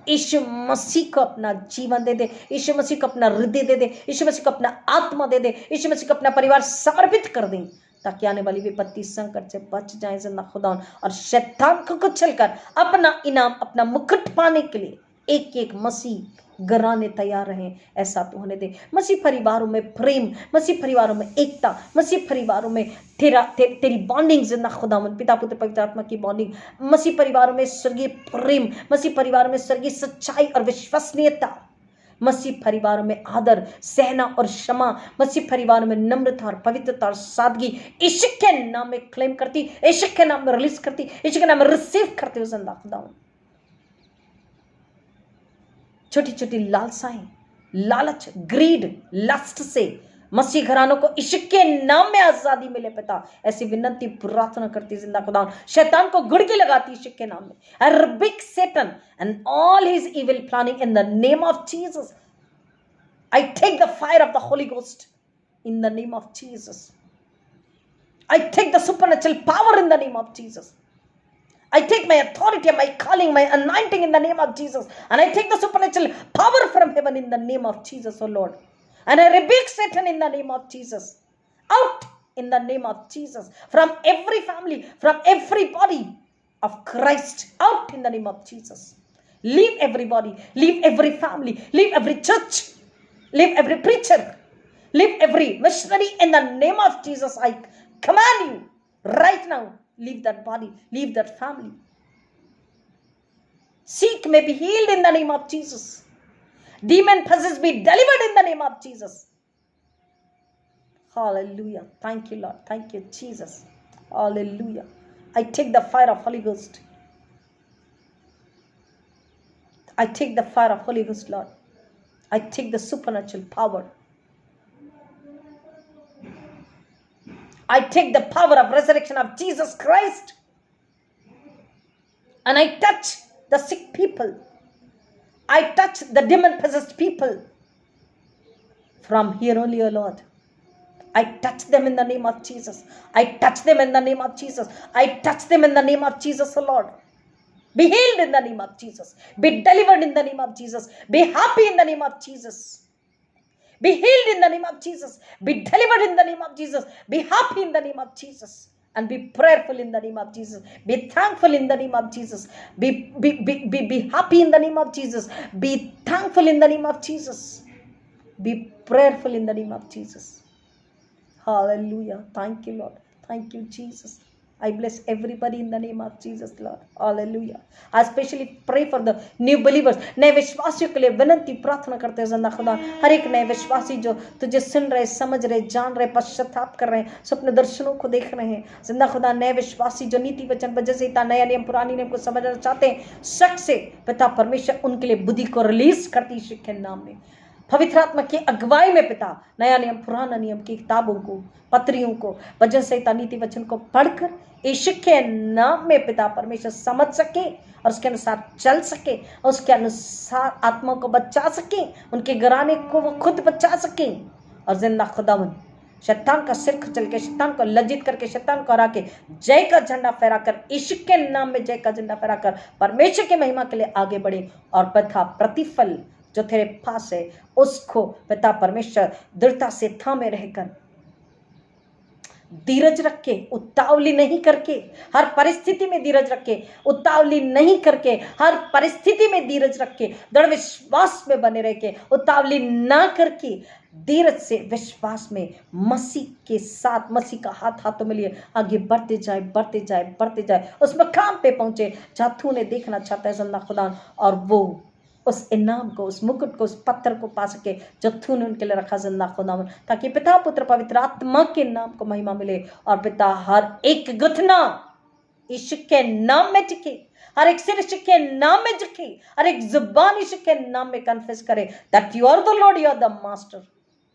यीशु मसीह को अपना जीवन दे दे, यीशु मसीह को अपना हृदय दे दे, यीशु मसीह को अपना आत्मा दे दे, यीशु मसीह को अपना परिवार समर्पित कर दें, ताकि आने वाली विपत्ति, संकट से बच जाए। जिंदा खुदा और शैतान को कुचलकर अपना इनाम, अपना मुकुट पाने के लिए एक एक मसीह घराने तैयार रहें, ऐसा तो होने दे। मसीह परिवारों में प्रेम, मसीह परिवारों में एकता, मसीह परिवारों में तेरी बॉन्डिंग, जिंदा खुदावन पिता पुत्र पवित्र आत्मा की बॉन्डिंग, मसीह परिवारों में स्वर्गीय प्रेम, मसीह परिवारों में स्वर्गीय सच्चाई और विश्वसनीयता, मसीह परिवारों में आदर, सहना और क्षमा, मसीह परिवारों में नम्रता और पवित्रता और सादगी, यीशु के नाम में क्लेम करती, यीशु के नाम में रिलीज करती, यीशु के नाम में रिसीव करते हो। जिंदा खुदावन छोटी छोटी लालसाएं, लालच, ग्रीड, लस्ट से मसीह घरानों को यीशु के नाम में आजादी मिले पिता, ऐसी विनंती प्रार्थना करती। जिंदा खुदा शैतान को गुड़की लगाती यीशु के नाम में, I rebuke Satan and all his evil planning in the name of Jesus. I take the fire of the Holy Ghost in the name of Jesus. I take the supernatural power in the name of Jesus. I take my authority, my calling, my anointing in the name of Jesus. And I take the supernatural power from heaven in the name of Jesus, oh Lord. And I rebuke Satan in the name of Jesus. Out in the name of Jesus. From every family, from every body of Christ. Out in the name of Jesus. Leave everybody, leave every family, leave every church, leave every preacher, leave every missionary in the name of Jesus. I command you right now. Leave that body, leave that family. Sick may be healed in the name of Jesus. Demon possessed be delivered in the name of Jesus. Hallelujah. Thank you, Lord. Thank you, Jesus. Hallelujah. I take the fire of Holy Ghost. I take the fire of Holy Ghost, Lord. I take the supernatural power. I take the power of resurrection of Jesus Christ. And I touch the sick people. I touch the demon-possessed people. From here only, O Lord. I touch them in the name of Jesus. I touch them in the name of Jesus. I touch them in the name of Jesus, O Lord. Be healed in the name of Jesus. Be delivered in the name of Jesus. Be happy in the name of Jesus. Be healed in the name of Jesus. Be delivered in the name of Jesus. Be happy in the name of Jesus. and be prayerful in the name of Jesus. Be thankful in the name of Jesus. Be happy in the name of Jesus. Be thankful in the name of Jesus. Be prayerful in the name of Jesus. Hallelujah. Thank you, Lord. Thank you, Jesus. I bless everybody in the name of Jesus, Lord. Hallelujah. I especially pray for the new believers. नए विश्वासियों के लिए विनती प्रार्थना करते हैं जिंदा खुदा, हर एक नए विश्वासी जो तुझे सुन रहे, समझ रहे, जान रहे, पश्चाताप कर रहे हैं, स्वप्न दर्शनों को देख रहे हैं, जिंदा खुदा नए विश्वासी जो नीति वचन वजह से नया नियम पुरानी नियम को समझना चाहते हैं, शक से पिता परमेश्वर उनके लिए बुद्धि को रिलीज करती यीशु के नाम में, पवित्र आत्मा की अगुवाई में पिता नया नियम पुराना नियम की किताबों को, पत्रियों को, वचन संहिता नीति वचन को पढ़कर यीशु के नाम में पिता परमेश्वर समझ सके और उसके अनुसार चल सके, उसके अनुसार आत्मा को बचा सके, उनके घराने को वो खुद बचा सके और जिंदा खुदावन शैतान का सिर कुचल के, शैतान को लज्जित करके, शैतान को हरा के जय का झंडा फहराकर, यीशु के नाम में जय का झंडा फहराकर परमेश्वर की महिमा के लिए आगे बढ़े और पिता प्रतिफल जो तेरे पास है उसको पिता परमेश्वर दृढ़ता से थामे रहकर, धीरज रख के, उतावली नहीं करके, हर परिस्थिति में धीरज रख के, उतावली नहीं करके, हर परिस्थिति में धीरज रख के, दृढ़ विश्वास में बने रह के, उतावली ना करके, धीरज से विश्वास में मसीह के साथ, मसीह का हाथ हाथों में लिए आगे बढ़ते जाए, बढ़ते जाए, बढ़ते जाए, उस मकाम पे पहुंचे जहाँ तू उन्हें देखना चाहता है जिंदा खुदा, और वो उस इनाम को, उस मुकुट को, उस पत्थर को पा सके जो तूने उनके लिए रखा जिंदा खुदा, ताकि पिता पुत्र पवित्र आत्मा के नाम को महिमा मिले और पिता हर एक गुथना यीशु के नाम में टिके, हर एक सिर यीशु के नाम में झुके, हर एक जुबान यीशु के नाम में कन्फेस करे that you are the Lord, you are the master.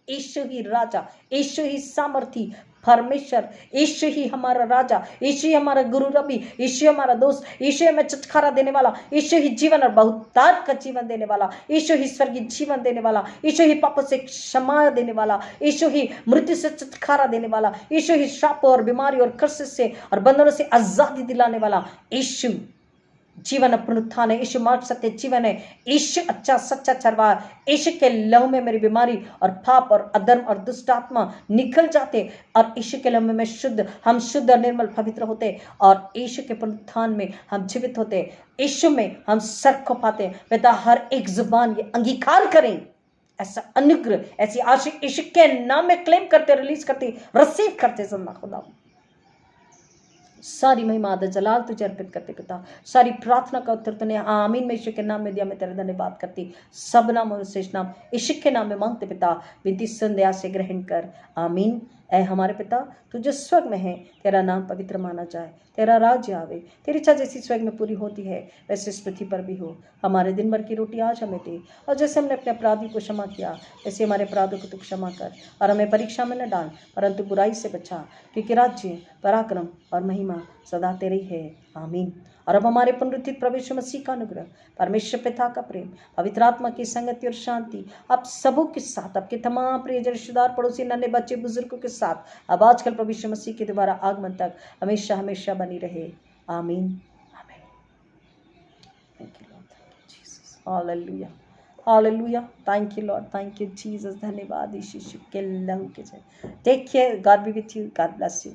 यीशु ही राजा, यीशु ही सामर्थी परमेश्वर, यीशु ही हमारा राजा, यीशु ही हमारा गुरु रबी, यीशु हमारा दोस्त, यीशु हमें छुटकारा देने वाला, यीशु ही जीवन और बहुतायत का जीवन देने वाला, यीशु ही स्वर्गीय जीवन देने वाला, यीशु ही पापों से क्षमा देने वाला, यीशु ही मृत्यु से छुटकारा देने वाला, यीशु ही श्रापों और बीमारी और कर्ज से और बंधनों से आजादी दिलाने वाला, यीशु जीवन पुनरुत्थान है, यीशु मार्ग सत्य जीवन है, यीशु अच्छा सच्चा चरवाहा, यीशु के लहू में मेरी बीमारी और पाप और अधर्म और दुष्ट आत्मा निकल जाते और यीशु के लहू में हम शुद्ध और निर्मल पवित्र होते और यीशु के पुनरुत्थान में हम जीवित होते, यीशु में हम सर को पाते। पिता हर एक जुबान ये अंगीकार करें, ऐसा अनुग्रह, ऐसी आशीष यीशु के नाम में क्लेम करते, रिलीज करते, रिसीव करते जिंदा खुदा। सारी महिमा आदर जलाल तुझे अर्पित करते पिता, सारी प्रार्थना का उत्तर तूने आमीन में यीशु के नाम में दिया, मैं तेरे धन्यवाद करती, सब नाम और शेष नाम यीशु के नाम में मांगते पिता, विनती संध्या से ग्रहण कर आमीन। ऐ हमारे पिता तू जो स्वर्ग में है, तेरा नाम पवित्र माना जाए, तेरा राज्य आवे, तेरी इच्छा जैसी स्वर्ग में पूरी होती है वैसे इस पृथ्वी पर भी हो। हमारे दिन भर की रोटी आज हमें दे, और जैसे हमने अपने अपराधी को क्षमा किया वैसे हमारे अपराधों को तू क्षमा कर, और हमें परीक्षा में न डाल परंतु बुराई से बचा, क्योंकि राज्य, पराक्रम और महिमा सदा तेरी है आमीन। और अब हमारे पुनरुत्थित प्रभु यीशु मसीह का अनुग्रह, परमेश्वर पिता का प्रेम, पवित्र आत्मा की संगति और शांति आप सबों के साथ, आपके तमाम प्रियजन, रिश्तेदार, पड़ोसी, नन्हे बच्चे, बुजुर्गों के साथ अब आजकल प्रभु यीशु मसीह के दोबारा आगमन तक हमेशा हमेशा बनी रहे आमीन आमीन। Thank you Lord, thank you Jesus, hallelujah hallelujah, thank you Lord, thank you Jesus, धन्यवाद यीशु के लहू के जय। Take care, God be with you, God bless you.